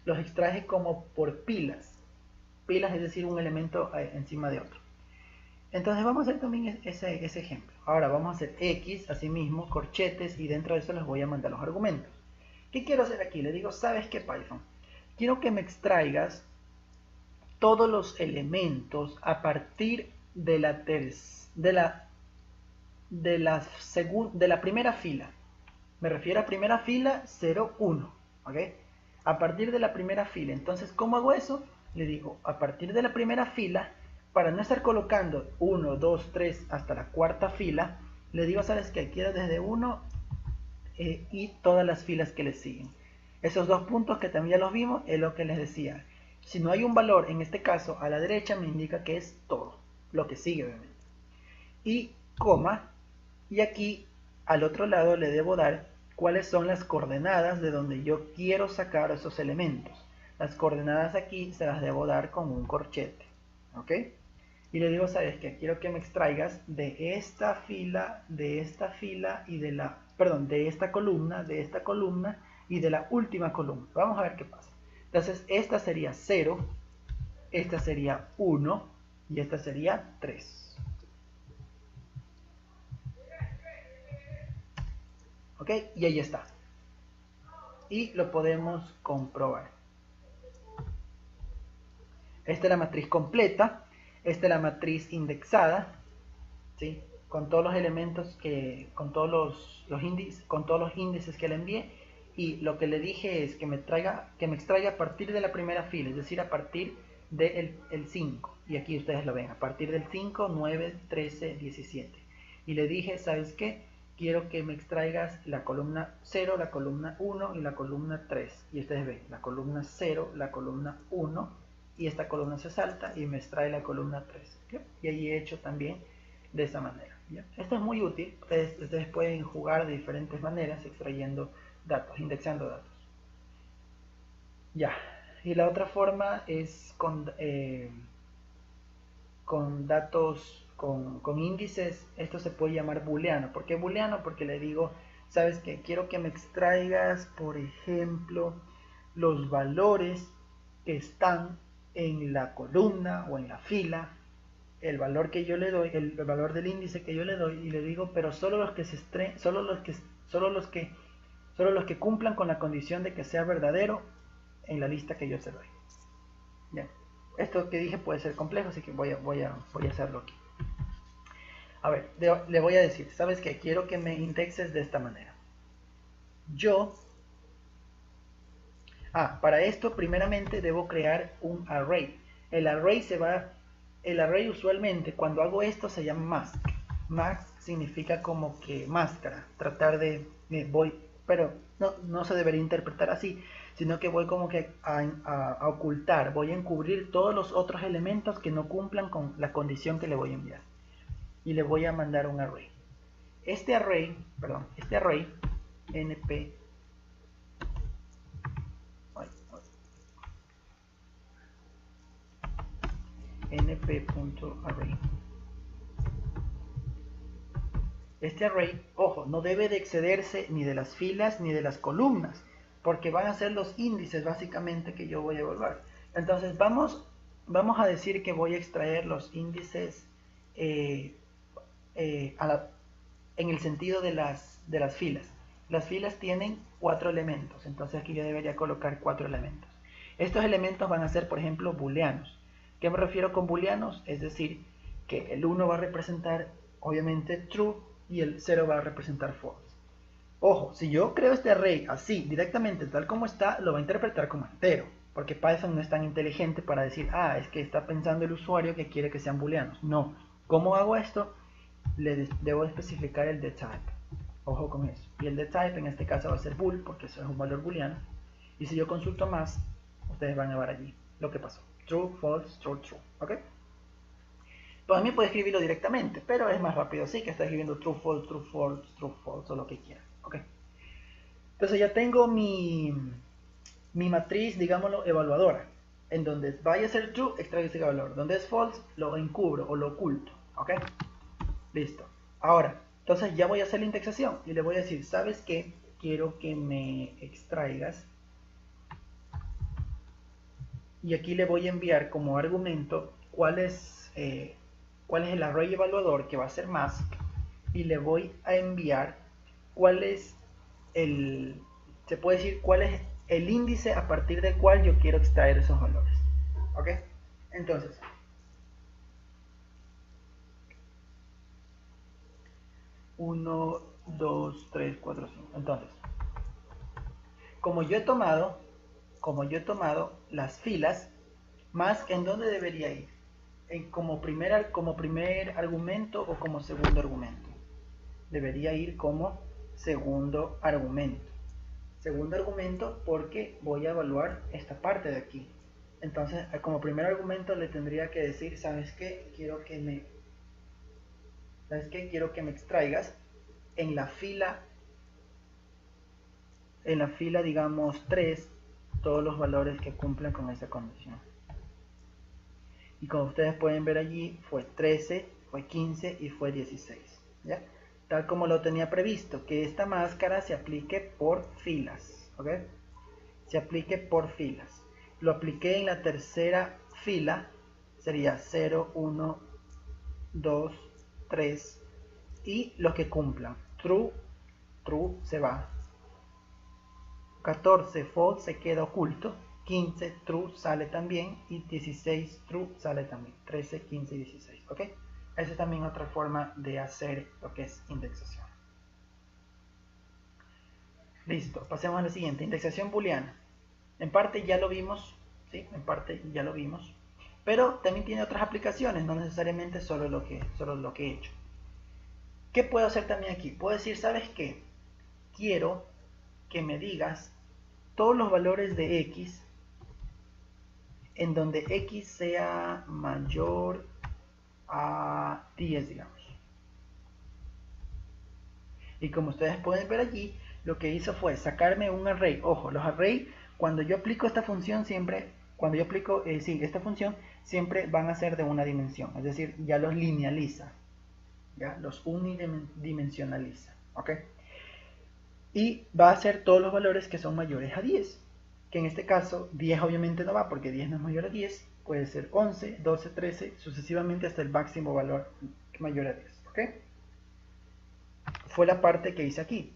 los extraje como por pilas. Pilas es decir, un elemento encima de otro. Entonces vamos a hacer también ese ejemplo. Ahora vamos a hacer X, así mismo, corchetes, y dentro de eso les voy a mandar los argumentos. ¿Qué quiero hacer aquí? Le digo, ¿sabes qué, Python? Quiero que me extraigas todos los elementos a partir de la primera fila. Me refiero a primera fila 0, 1. ¿Ok? A partir de la primera fila. Entonces, ¿cómo hago eso? Le digo, a partir de la primera fila, para no estar colocando 1, 2, 3 hasta la cuarta fila, le digo, ¿sabes qué? Quiero desde 1 y todas las filas que le siguen. Esos dos puntos que también ya los vimos es lo que les decía. Si no hay un valor, en este caso a la derecha, me indica que es todo, lo que sigue obviamente. Y coma, y aquí al otro lado le debo dar cuáles son las coordenadas de donde yo quiero sacar esos elementos. Las coordenadas aquí se las debo dar con un corchete. ¿Ok? Y le digo, ¿sabes qué? Quiero que me extraigas de esta fila y de esta columna y de la última columna. Vamos a ver qué pasa. Entonces, esta sería 0, esta sería 1 y esta sería 3. ¿Ok? Y ahí está. Y lo podemos comprobar. Esta es la matriz completa. Esta es la matriz indexada, ¿sí? Con todos los elementos con todos los índices que le envié, y lo que le dije es que me extraiga a partir de la primera fila, es decir, a partir del 5, y aquí ustedes lo ven, a partir del 5, 9, 13, 17, y le dije, ¿sabes qué? Quiero que me extraigas la columna 0, la columna 1 y la columna 3, y ustedes ven, la columna 0, la columna 1, y esta columna se salta y me extrae la columna 3. ¿Okay? Y ahí he hecho también de esa manera. ¿Ya? Esto es muy útil. Ustedes pueden jugar de diferentes maneras extrayendo datos, indexando datos. Ya. Y la otra forma es con datos, con índices. Esto se puede llamar booleano. ¿Por qué booleano? Porque le digo, ¿sabes qué? Quiero que me extraigas, por ejemplo, los valores que están en la columna o en la fila, el valor que yo le doy, el valor del índice que yo le doy, y le digo, pero solo los que cumplan con la condición de que sea verdadero en la lista que yo se doy. Bien. Esto que dije puede ser complejo, así que voy a hacerlo aquí. A ver, le voy a decir, ¿sabes qué? Quiero que me indexes de esta manera. Para esto primeramente debo crear un array. El array usualmente cuando hago esto se llama mask. Mask significa como que máscara, tratar de, pero no se debería interpretar así, sino que voy como que a ocultar, voy a encubrir todos los otros elementos que no cumplan con la condición que le voy a enviar. Y le voy a mandar un array. Este array, np np.array. Este array, ojo, no debe de excederse ni de las filas ni de las columnas. porque van a ser los índices básicamente que yo voy a evaluar. Entonces vamos a decir que voy a extraer los índices eh, en el sentido de las filas. Las filas tienen 4 elementos, entonces aquí yo debería colocar 4 elementos. Estos elementos van a ser, por ejemplo, booleanos. ¿Qué me refiero con booleanos? Es decir, que el 1 va a representar, obviamente, true y el 0 va a representar false. Ojo, si yo creo este array así, directamente, tal como está, lo va a interpretar como entero, porque Python no es tan inteligente para decir, ah, es que está pensando el usuario que quiere que sean booleanos. No. ¿Cómo hago esto? Le debo especificar el dtype. Ojo con eso. Y el dtype en este caso va a ser bool, porque eso es un valor booleano. Y si yo consulto más, ustedes van a ver allí lo que pasó. True, false, true, true. ¿Ok? Pues a mí puede escribirlo directamente, pero es más rápido así que está escribiendo true, false, true, false, true, false o lo que quiera. ¿Ok? Entonces ya tengo mi matriz, digámoslo, evaluadora. En donde vaya a ser true, extraigo ese valor. Donde es false, lo encubro o lo oculto. ¿Ok? Listo. Ahora, entonces ya voy a hacer la indexación y le voy a decir, ¿sabes qué? Quiero que me extraigas. Y aquí le voy a enviar como argumento cuál es el array evaluador que va a ser mask. Y le voy a enviar cuál es se puede decir cuál es el índice a partir del cual yo quiero extraer esos valores. ¿Ok? Entonces, 1, 2, 3, 4, 5. Entonces, como yo he tomado las filas, más en dónde debería ir, como primer argumento o como segundo argumento. Debería ir como segundo argumento. Segundo argumento porque voy a evaluar esta parte de aquí. Entonces, como primer argumento le tendría que decir, ¿sabes qué? Quiero que me extraigas en la fila, digamos 3, todos los valores que cumplan con esa condición. Y como ustedes pueden ver allí, fue 13, fue 15 y fue 16. ¿Ya? Tal como lo tenía previsto, que esta máscara se aplique por filas. ¿Ok? Se aplique por filas. Lo apliqué en la tercera fila, sería 0, 1, 2, 3. Y los que cumplan. True, true se va. 14 false se queda oculto. 15 true sale también y 16 true sale también. 13, 15 y 16. ¿Ok? Esa es también otra forma de hacer lo que es indexación. Listo, pasemos a la siguiente. Indexación booleana. En parte ya lo vimos, ¿sí? En parte ya lo vimos. Pero también tiene otras aplicaciones, no necesariamente solo lo que he hecho. ¿Qué puedo hacer también aquí? Puedo decir, ¿sabes qué? Quiero que me digas todos los valores de x en donde x sea mayor a 10, digamos. Y como ustedes pueden ver allí, lo que hizo fue sacarme un array. Ojo, los arrays, cuando yo aplico esta función siempre, esta función siempre van a ser de una dimensión. Es decir, ya los linealiza, ya los unidimensionaliza. ¿Ok? Y va a ser todos los valores que son mayores a 10. Que en este caso 10 obviamente no va porque 10 no es mayor a 10. Puede ser 11, 12, 13, sucesivamente hasta el máximo valor mayor a 10. ¿Ok? Fue la parte que hice aquí.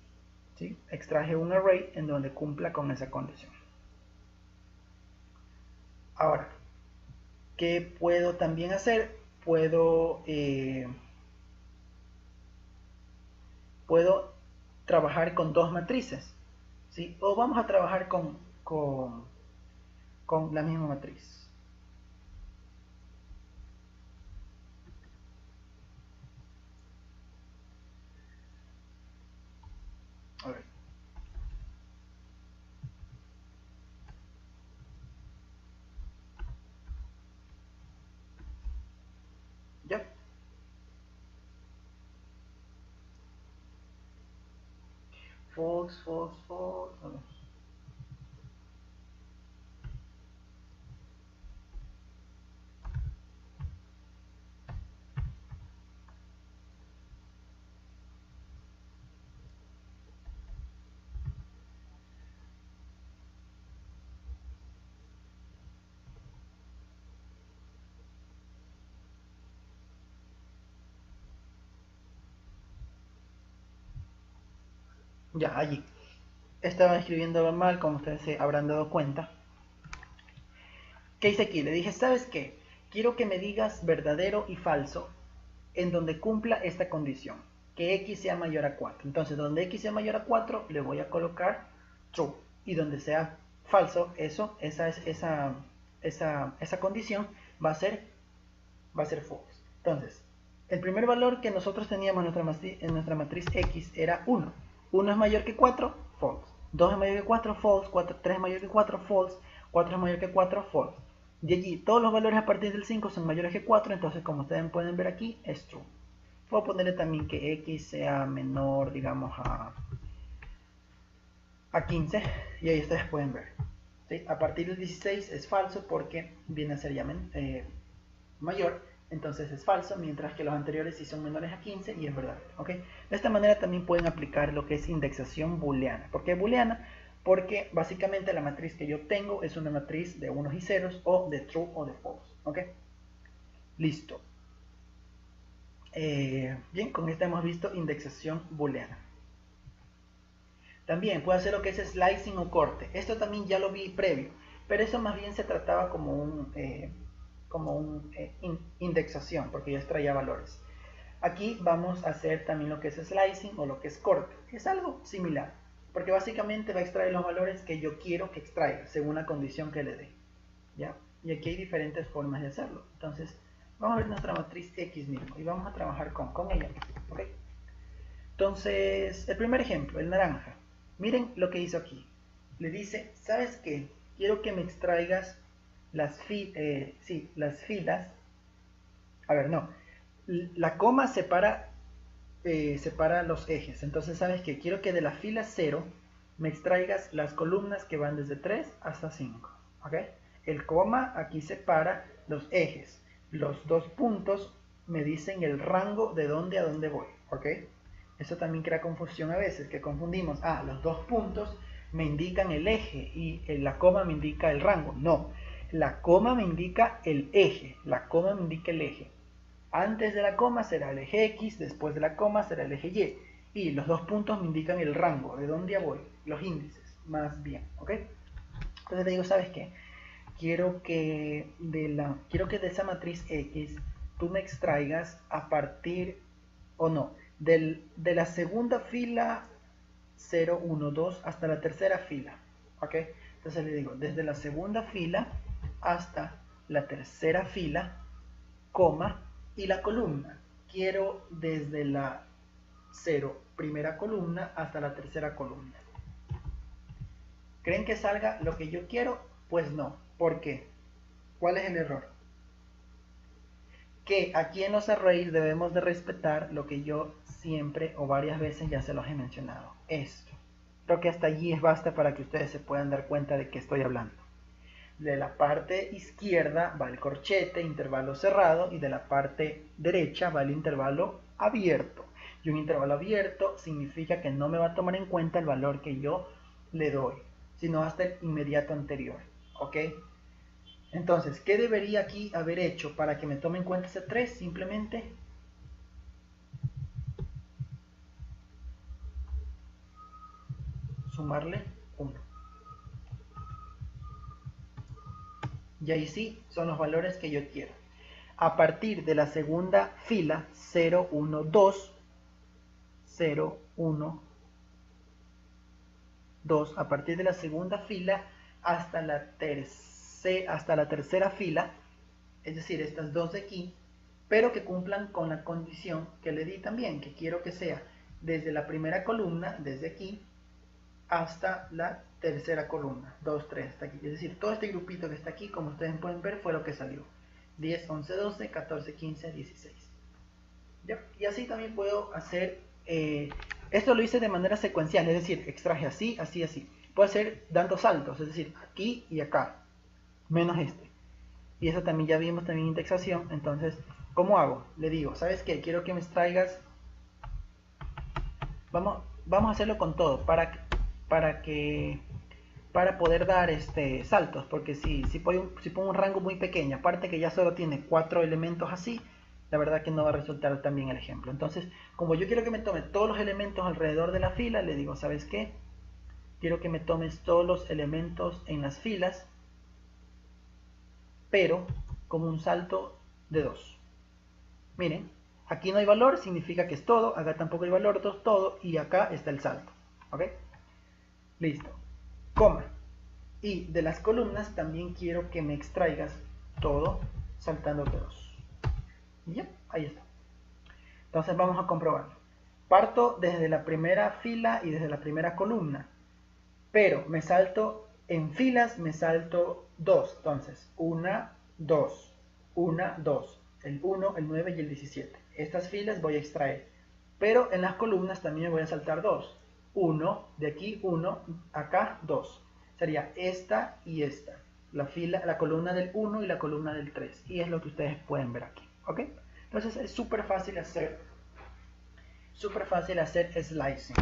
¿Sí? Extraje un array en donde cumpla con esa condición. Ahora, ¿qué puedo también hacer? Puedo trabajar con dos matrices. ¿Sí? O vamos a trabajar con la misma matriz. A ver. ¿Ya? False, false, false. A ver. Ya, allí. Estaba escribiendo mal, como ustedes se habrán dado cuenta. ¿Qué hice aquí? Le dije, ¿sabes qué? Quiero que me digas verdadero y falso en donde cumpla esta condición, que x sea mayor a 4. Entonces, donde x sea mayor a 4, le voy a colocar true. Y donde sea falso, esa condición va a ser false. Entonces, el primer valor que nosotros teníamos en nuestra matriz x era 1. 1 es mayor que 4, false. 2 es mayor que 4, false. 3 es mayor que 4, false. 4 es mayor que 4, false. De allí, todos los valores a partir del 5 son mayores que 4, entonces como ustedes pueden ver aquí, es true. Puedo ponerle también que x sea menor, digamos, a 15, y ahí ustedes pueden ver. ¿Sí? A partir del 16 es falso porque viene a ser ya mayor, entonces es falso, mientras que los anteriores sí son menores a 15 y es verdadero. ¿Okay? De esta manera también pueden aplicar lo que es indexación booleana. ¿Por qué booleana? Porque básicamente la matriz que yo obtengo es una matriz de unos y ceros, o de true o de false. ¿Okay? Listo. Bien, con esta hemos visto indexación booleana. También puedo hacer lo que es slicing o corte. Esto también ya lo vi previo, pero eso más bien se trataba como un indexación, porque yo extraía valores. Aquí vamos a hacer también lo que es slicing o lo que es corte. Es algo similar, porque básicamente va a extraer los valores que yo quiero que extraiga, según la condición que le dé. ¿Ya? Y aquí hay diferentes formas de hacerlo. Entonces, vamos a ver nuestra matriz X mismo y vamos a trabajar con ella. ¿Okay? Entonces, el primer ejemplo, el naranja. Miren lo que hizo aquí. Le dice, ¿sabes qué? Quiero que me extraigas las filas. A ver, no. La coma separa los ejes. Entonces, ¿sabes qué? Quiero que de la fila 0 me extraigas las columnas que van desde 3 hasta 5. ¿Ok? El coma aquí separa los ejes. Los dos puntos me dicen el rango de dónde a dónde voy. ¿Ok? Eso también crea confusión a veces, que confundimos. Los dos puntos me indican el eje y la coma me indica el rango. No, la coma me indica el eje. La coma me indica el eje. Antes de la coma será el eje X, después de la coma será el eje Y. Y los dos puntos me indican el rango, de dónde voy, los índices, más bien. ¿Ok? Entonces te digo, ¿sabes qué? Quiero que de esa matriz X tú me extraigas a partir, o no, de la segunda fila 0, 1, 2 hasta la tercera fila. ¿Ok? Entonces le digo, desde la segunda fila hasta la tercera fila, coma, y la columna. Quiero desde la 0, primera columna, hasta la tercera columna. ¿Creen que salga lo que yo quiero? Pues no. ¿Por qué? ¿Cuál es el error? Que aquí en los arrays debemos de respetar lo que yo siempre o varias veces ya se los he mencionado. Esto. Creo que hasta allí basta para que ustedes se puedan dar cuenta de qué estoy hablando. De la parte izquierda va el corchete, intervalo cerrado, y de la parte derecha va el intervalo abierto. Y un intervalo abierto significa que no me va a tomar en cuenta el valor que yo le doy, sino hasta el inmediato anterior. ¿Ok? Entonces, ¿qué debería aquí haber hecho para que me tome en cuenta ese 3? Simplemente sumarle 1. Y ahí sí son los valores que yo quiero. A partir de la segunda fila, 0, 1, 2, 0, 1, 2, a partir de la segunda fila hasta la tercera fila, es decir, estas dos de aquí, pero que cumplan con la condición que le di también, que quiero que sea desde la primera columna, desde aquí, hasta la tercera columna, 2, 3, hasta aquí. Es decir, todo este grupito que está aquí, como ustedes pueden ver, fue lo que salió. 10, 11, 12, 14, 15, 16. ¿Ya? Y así también puedo hacer, esto lo hice de manera secuencial, es decir, extraje así, así, así. Puedo hacer dando saltos, es decir, aquí y acá, menos este. Y eso también ya vimos también indexación. Entonces, ¿cómo hago? Le digo, ¿sabes qué? Quiero que me extraigas, vamos a hacerlo con todo, para poder dar saltos, porque si pongo un rango muy pequeño, aparte que ya solo tiene 4 elementos así, la verdad que no va a resultar tan bien el ejemplo. Entonces, como yo quiero que me tome todos los elementos alrededor de la fila, le digo, ¿sabes qué? Quiero que me tomes todos los elementos en las filas, pero con un salto de 2. Miren, aquí no hay valor, significa que es todo, acá tampoco hay valor, todo, y acá está el salto. ¿Ok? Listo. Coma. Y de las columnas también quiero que me extraigas todo saltando de 2. Y ya, ahí está. Entonces vamos a comprobar. Parto desde la primera fila y desde la primera columna, pero me salto en filas, me salto 2. Entonces, 1, 2, 1, 2, el 1, el 9 y el 17. Estas filas voy a extraer, pero en las columnas también me voy a saltar 2. 1, de aquí 1, acá 2. Sería esta y esta. La columna del 1 y la columna del 3. Y es lo que ustedes pueden ver aquí. ¿Ok? Entonces es súper fácil hacer slicing.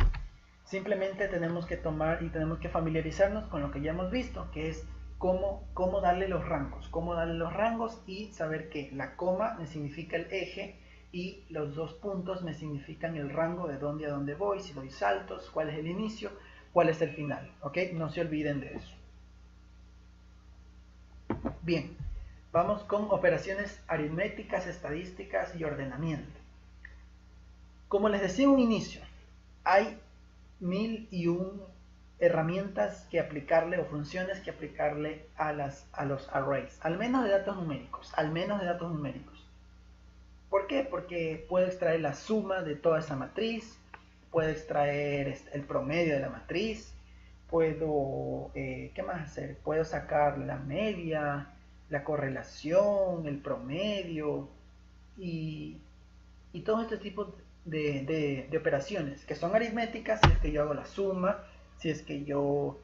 Simplemente tenemos que tomar y tenemos que familiarizarnos con lo que ya hemos visto, que es cómo darle los rangos, y saber que la coma me significa el eje y los 2 puntos me significan el rango de dónde a dónde voy, si doy saltos, cuál es el inicio, cuál es el final. ¿Ok? No se olviden de eso. Bien, vamos con operaciones aritméticas, estadísticas y ordenamiento. Como les decía en un inicio, hay 1001 herramientas que aplicarle o funciones que aplicarle a los arrays, al menos de datos numéricos, ¿Por qué? Porque puedo extraer la suma de toda esa matriz, puedo extraer el promedio de la matriz, puedo, ¿qué más hacer? Puedo sacar la media, la correlación, el promedio y todo este tipo de operaciones que son aritméticas. Si es que yo hago la suma, si es que yo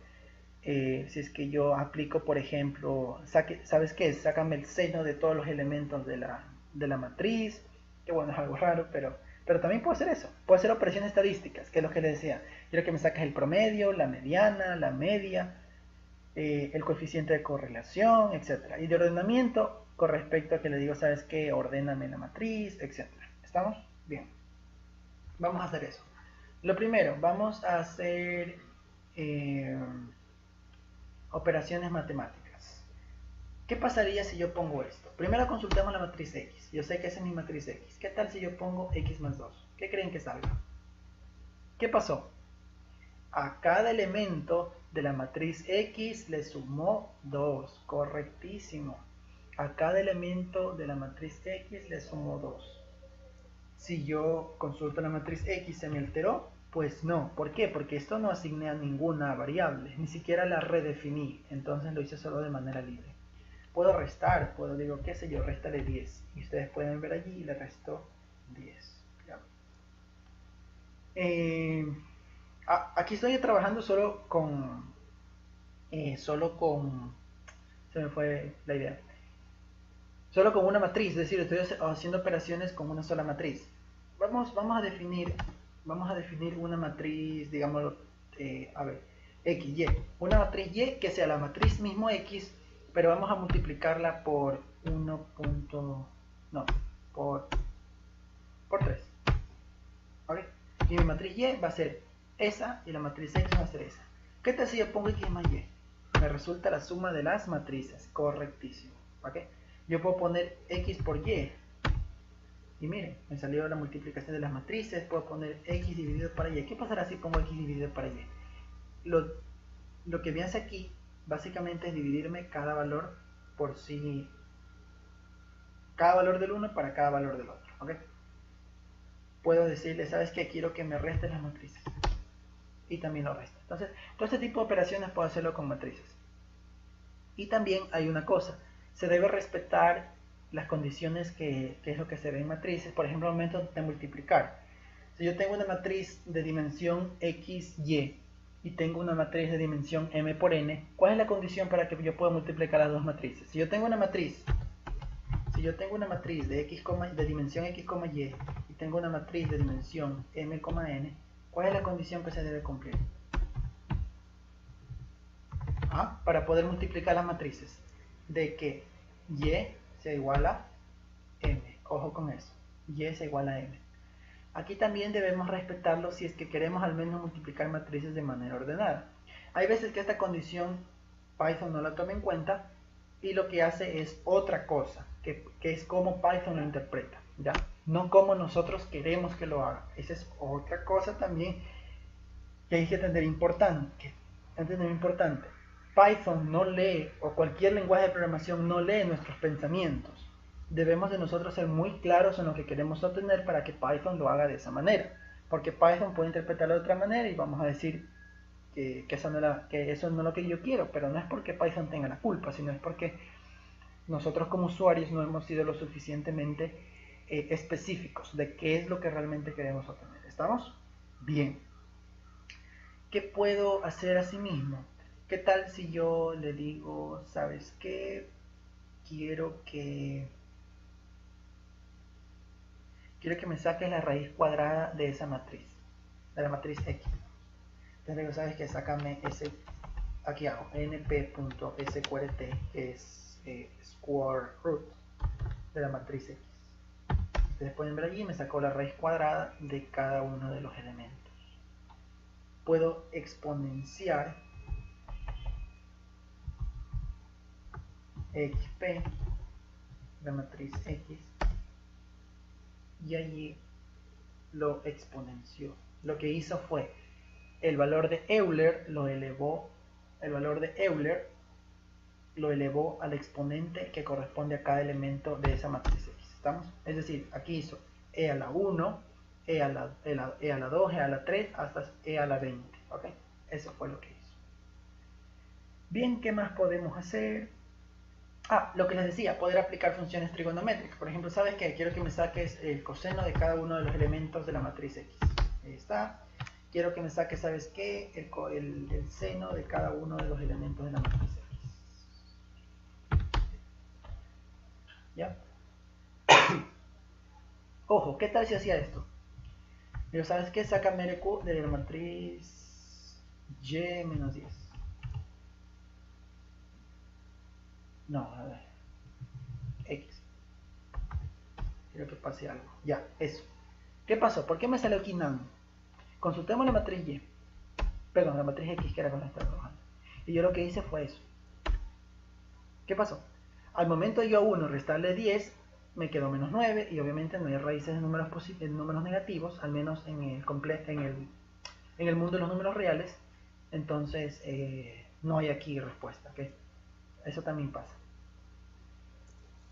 aplico, por ejemplo, ¿sabes qué? Sácame el seno de todos los elementos de la matriz, que bueno, es algo raro, pero también puedo hacer eso. Puedo hacer operaciones estadísticas, que es lo que les decía. Quiero que me saques el promedio, la mediana, la media, el coeficiente de correlación, etc. Y de ordenamiento, con respecto a que le digo, ¿sabes qué? Ordéname la matriz, etc. ¿Estamos? Bien. Vamos a hacer eso. Lo primero, vamos a hacer operaciones matemáticas. ¿Qué pasaría si yo pongo esto? Primero consultemos la matriz X. Yo sé que esa es mi matriz X. ¿Qué tal si yo pongo X más 2? ¿Qué creen que salga? ¿Qué pasó? A cada elemento de la matriz X le sumó 2. Correctísimo. A cada elemento de la matriz X le sumó 2. Si yo consulto la matriz X, ¿se me alteró? Pues no. ¿Por qué? Porque esto no asigné a ninguna variable, ni siquiera la redefiní, entonces lo hice solo de manera libre. Puedo restar, digo, qué sé yo, réstale 10. Y ustedes pueden ver allí, le resto 10. Aquí estoy trabajando solo con... se me fue la idea. Solo con una matriz, es decir, estoy haciendo operaciones con una sola matriz. Vamos a definir una matriz, digamos, XY. Una matriz Y que sea la matriz mismo X, pero vamos a multiplicarla por 3. ¿Ok? Y mi matriz Y va a ser esa y la matriz X va a ser esa. ¿Qué tal si yo pongo X más Y? Me resulta la suma de las matrices. Correctísimo. ¿Ok? Yo puedo poner X por Y. Y miren, me salió la multiplicación de las matrices. Puedo poner X dividido para Y. ¿Qué pasará si pongo X dividido para Y? Lo que me hace aquí, básicamente, es dividirme cada valor por sí. Cada valor del uno para cada valor del otro. ¿Ok? Puedo decirle, ¿sabes qué? Quiero que me restes las matrices. Y también lo resta. Entonces, todo este tipo de operaciones puedo hacerlo con matrices. Y también hay una cosa. Se debe respetar las condiciones que es lo que se ve en matrices. Por ejemplo, al momento de multiplicar. Si yo tengo una matriz de dimensión XY y tengo una matriz de dimensión M por N, ¿cuál es la condición para que yo pueda multiplicar las dos matrices? Si yo tengo una matriz de dimensión X, Y y tengo una matriz de dimensión M, N, ¿cuál es la condición que se debe cumplir? Para poder multiplicar las matrices, de que Y sea igual a M. Ojo con eso. y es igual a m. Aquí también debemos respetarlo si es que queremos al menos multiplicar matrices de manera ordenada. Hay veces que esta condición Python no la toma en cuenta y lo que hace es otra cosa, que es como Python lo interpreta, ¿ya? No como nosotros queremos que lo haga. Esa es otra cosa también que hay que entender importante. Python no lee, o cualquier lenguaje de programación no lee nuestros pensamientos. Debemos de nosotros ser muy claros en lo que queremos obtener para que Python lo haga de esa manera. Porque Python puede interpretarlo de otra manera y vamos a decir que eso no es lo que yo quiero, pero no es porque Python tenga la culpa, sino es porque nosotros como usuarios no hemos sido lo suficientemente específicos de qué es lo que realmente queremos obtener. ¿Estamos? Bien. ¿Qué puedo hacer a sí mismo? ¿Qué tal si yo le digo, ¿sabes qué? Quiero que me saques la raíz cuadrada de esa matriz, de la matriz X. Entonces le digo, ¿sabes qué? Sácame ese, aquí hago np.sqrt, que es square root de la matriz X. Ustedes pueden ver allí, me sacó la raíz cuadrada de cada uno de los elementos. Puedo exponenciar xp, la matriz X, y allí lo exponenció. Lo que hizo fue el valor de Euler lo elevó al exponente que corresponde a cada elemento de esa matriz X. ¿Estamos? Es decir, aquí hizo e a la 1, e a la 2, e a la 3, hasta e a la 20. ¿Ok? Eso fue lo que hizo. Bien, ¿qué más podemos hacer? Lo que les decía, poder aplicar funciones trigonométricas. Por ejemplo, ¿sabes qué? Quiero que me saques el coseno de cada uno de los elementos de la matriz X. Ahí está. Quiero que me saques, ¿sabes qué? El seno de cada uno de los elementos de la matriz X. ¿Ya? Ojo, ¿qué tal si hacía esto? Pero ¿sabes qué? Sácame el Q de la matriz Y menos 10. No, a ver. X. Quiero que pase algo. Ya, eso. ¿Qué pasó? ¿Por qué me salió aquí none? Consultemos la matriz Y. Perdón, la matriz X, que era con la que estaba trabajando. Y yo lo que hice fue eso. ¿Qué pasó? Al momento de yo a 1 restarle 10, me quedó menos 9, y obviamente no hay raíces de números negativos, al menos en el mundo de los números reales. Entonces no hay aquí respuesta, ¿okay? Eso también pasa.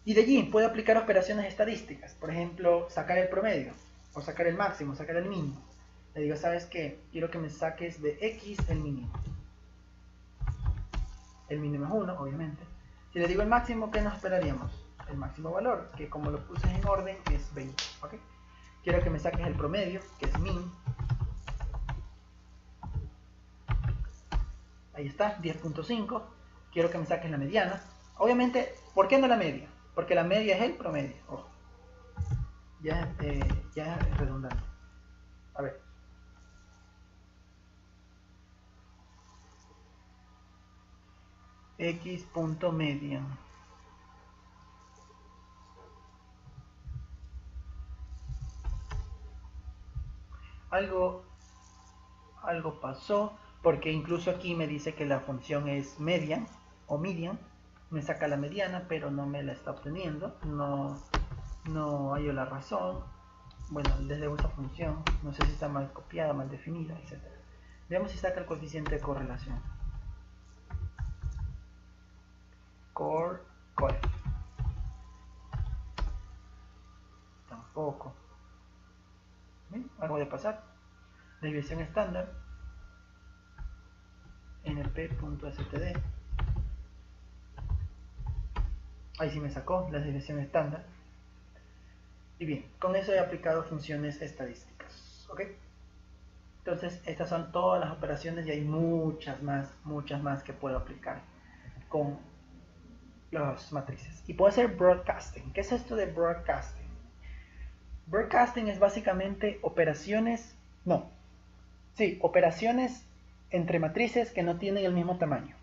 Y de allí puedo aplicar operaciones estadísticas, por ejemplo, sacar el promedio, o sacar el máximo, sacar el mínimo. Le digo, ¿sabes qué? Quiero que me saques de X el mínimo. El mínimo es 1, obviamente. Si le digo el máximo, ¿qué nos esperaríamos? El máximo valor, que como lo puse en orden, es 20. ¿Okay? Quiero que me saques el promedio, que es min. Ahí está, 10.5. Quiero que me saques la mediana. Obviamente, ¿por qué no la media? Porque la media es el promedio. Ojo. Ya es redundante. A ver. X.median. Algo pasó, porque incluso aquí me dice que la función es median o median. Me saca la mediana, pero no me la está obteniendo. No hallo la razón. Bueno, desde esa función, no sé si está mal copiada, mal definida, etc. Veamos si saca el coeficiente de correlación. Coef. Tampoco. ¿Bien? Algo de pasar. Desviación estándar. np.std. Ahí sí me sacó la desviación estándar. Y bien, con eso he aplicado funciones estadísticas. ¿Ok? Entonces, estas son todas las operaciones y hay muchas más que puedo aplicar con las matrices. Y puedo hacer broadcasting. ¿Qué es esto de broadcasting? Broadcasting es básicamente operaciones entre matrices que no tienen el mismo tamaño.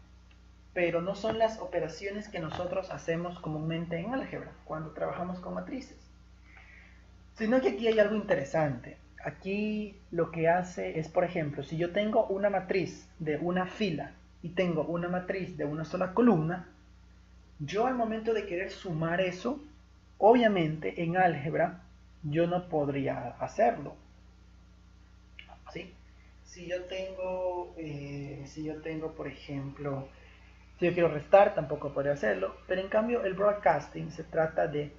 Pero no son las operaciones que nosotros hacemos comúnmente en álgebra cuando trabajamos con matrices. Sino que aquí hay algo interesante. Aquí lo que hace es, por ejemplo, si yo tengo una matriz de una fila y tengo una matriz de una sola columna, yo al momento de querer sumar eso, obviamente en álgebra yo no podría hacerlo. ¿Sí? Si yo tengo, por ejemplo, si yo quiero restar, tampoco podría hacerlo, pero en cambio el broadcasting se trata de,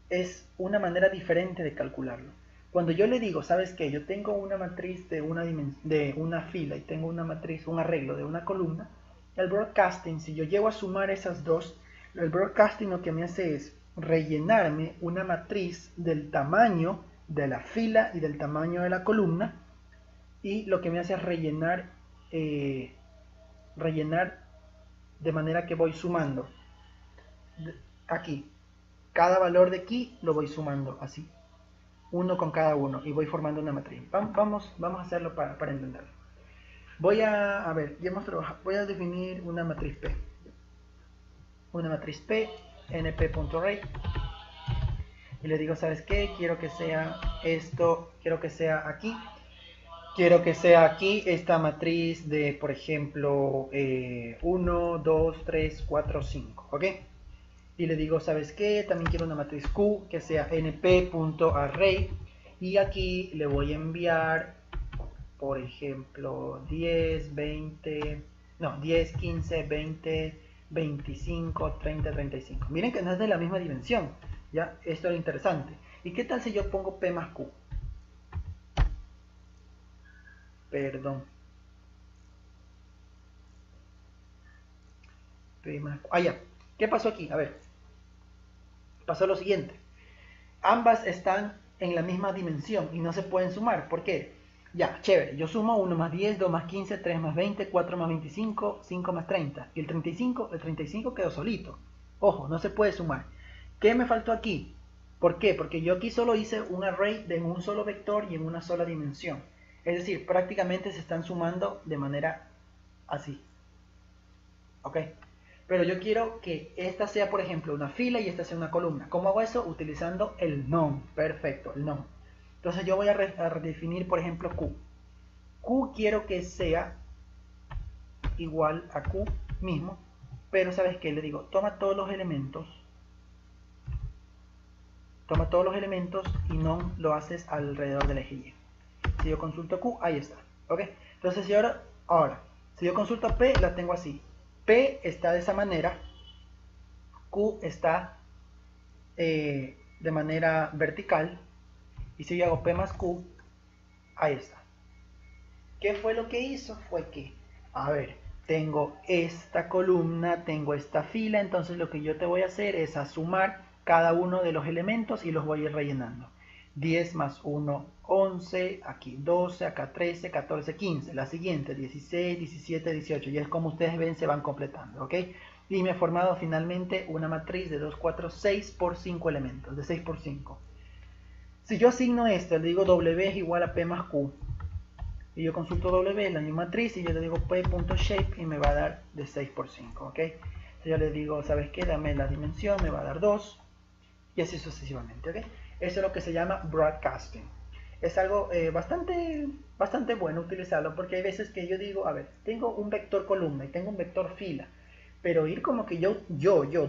es una manera diferente de calcularlo. Cuando yo le digo, ¿sabes qué? Yo tengo una matriz de una fila y tengo una matriz, un arreglo de una columna, el broadcasting, si yo llego a sumar esas dos, el broadcasting lo que me hace es rellenarme una matriz del tamaño de la fila y del tamaño de la columna, y lo que me hace es rellenar de manera que voy sumando aquí. Cada valor de aquí lo voy sumando así, uno con cada uno, y voy formando una matriz. Vamos a hacerlo para entenderlo. A ver, ya hemos trabajado. Voy a definir una matriz P. Una matriz P, np.array. Y le digo, ¿sabes qué? Quiero que sea esto, quiero que sea aquí. Quiero que sea aquí esta matriz de, por ejemplo, 1, 2, 3, 4, 5. ¿Ok? Y le digo, ¿sabes qué? También quiero una matriz Q que sea np.array. Y aquí le voy a enviar, por ejemplo, 10, 20, no, 10, 15, 20, 25, 30, 35. Miren que no es de la misma dimensión. ¿Ya? Esto es lo interesante. ¿Y qué tal si yo pongo P más Q? Perdón. P más Q. Ah, ya. ¿Qué pasó aquí? A ver. Pasó lo siguiente. Ambas están en la misma dimensión y no se pueden sumar. ¿Por qué? Ya, chévere. Yo sumo 1 más 10, 2 más 15, 3 más 20, 4 más 25, 5 más 30. Y el 35 quedó solito. Ojo, no se puede sumar. ¿Qué me faltó aquí? ¿Por qué? Porque yo aquí solo hice un array de un solo vector y en una sola dimensión. Es decir, prácticamente se están sumando de manera así. ¿Ok? Pero yo quiero que esta sea, por ejemplo, una fila y esta sea una columna. ¿Cómo hago eso? Utilizando el non. Perfecto, el non. Entonces yo voy a redefinir, por ejemplo, Q. Q quiero que sea igual a Q mismo, pero ¿sabes qué? Le digo, toma todos los elementos y non lo haces alrededor del eje Y. Si yo consulto Q, ahí está. ¿Ok? Entonces, ahora, si yo consulto P, la tengo así. P está de esa manera, Q está de manera vertical, y si yo hago P más Q, ahí está. ¿Qué fue lo que hizo? Fue que, a ver, tengo esta columna, tengo esta fila, entonces lo que yo te voy a hacer es a sumar cada uno de los elementos y los voy a ir rellenando. 10 más 1, 11, aquí 12, acá 13, 14, 15, la siguiente 16, 17, 18, y es como ustedes ven se van completando, ¿ok? Y me he formado finalmente una matriz de 2, 4, 6 por 5 elementos, de 6 por 5. Si yo asigno esto, le digo W es igual a P más Q, y yo consulto W, la misma matriz, y yo le digo P.shape y me va a dar de 6 por 5, ¿ok? Si yo le digo, ¿sabes qué? Dame la dimensión, me va a dar 2, y así sucesivamente, ¿ok? Eso es lo que se llama broadcasting. Es algo bastante bueno utilizarlo, porque hay veces que yo digo, a ver, tengo un vector columna y tengo un vector fila, pero ir como que yo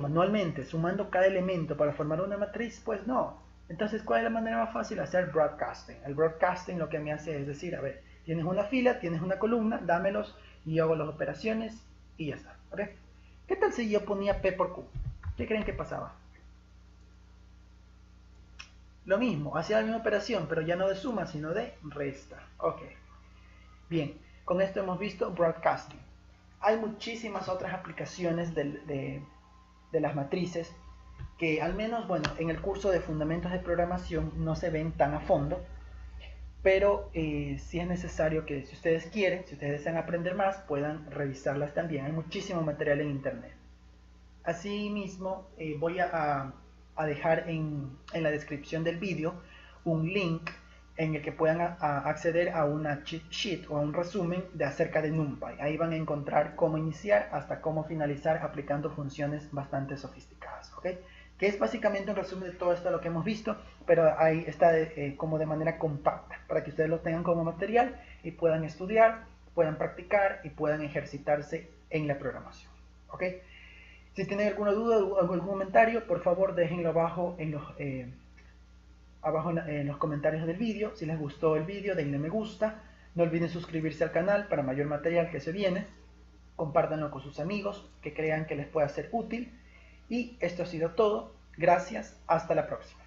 manualmente sumando cada elemento para formar una matriz, pues no. Entonces, ¿cuál es la manera más fácil? Hacer broadcasting. El broadcasting lo que me hace es decir, a ver, tienes una fila, tienes una columna, dámelos y yo hago las operaciones y ya está, ¿ok? ¿Qué tal si yo ponía P por Q? ¿Qué creen que pasaba? Lo mismo, hacía la misma operación, pero ya no de suma, sino de resta. Ok. Bien, con esto hemos visto broadcasting. Hay muchísimas otras aplicaciones de las matrices que al menos, bueno, en el curso de Fundamentos de Programación no se ven tan a fondo, pero sí es necesario que si ustedes quieren, si ustedes desean aprender más, puedan revisarlas también. Hay muchísimo material en internet. Asimismo, voy a dejar en la descripción del vídeo un link en el que puedan acceder a una cheat sheet o a un resumen de acerca de NumPy. Ahí van a encontrar cómo iniciar hasta cómo finalizar aplicando funciones bastante sofisticadas. ¿Okay? que es básicamente un resumen de todo esto lo que hemos visto, pero ahí está como de manera compacta, para que ustedes lo tengan como material y puedan estudiar, puedan practicar y puedan ejercitarse en la programación. ¿Ok? Si tienen alguna duda o algún comentario, por favor déjenlo abajo en los comentarios del vídeo. Si les gustó el vídeo, denle me gusta. No olviden suscribirse al canal para mayor material que se viene. Compártanlo con sus amigos que crean que les pueda ser útil. Y esto ha sido todo. Gracias. Hasta la próxima.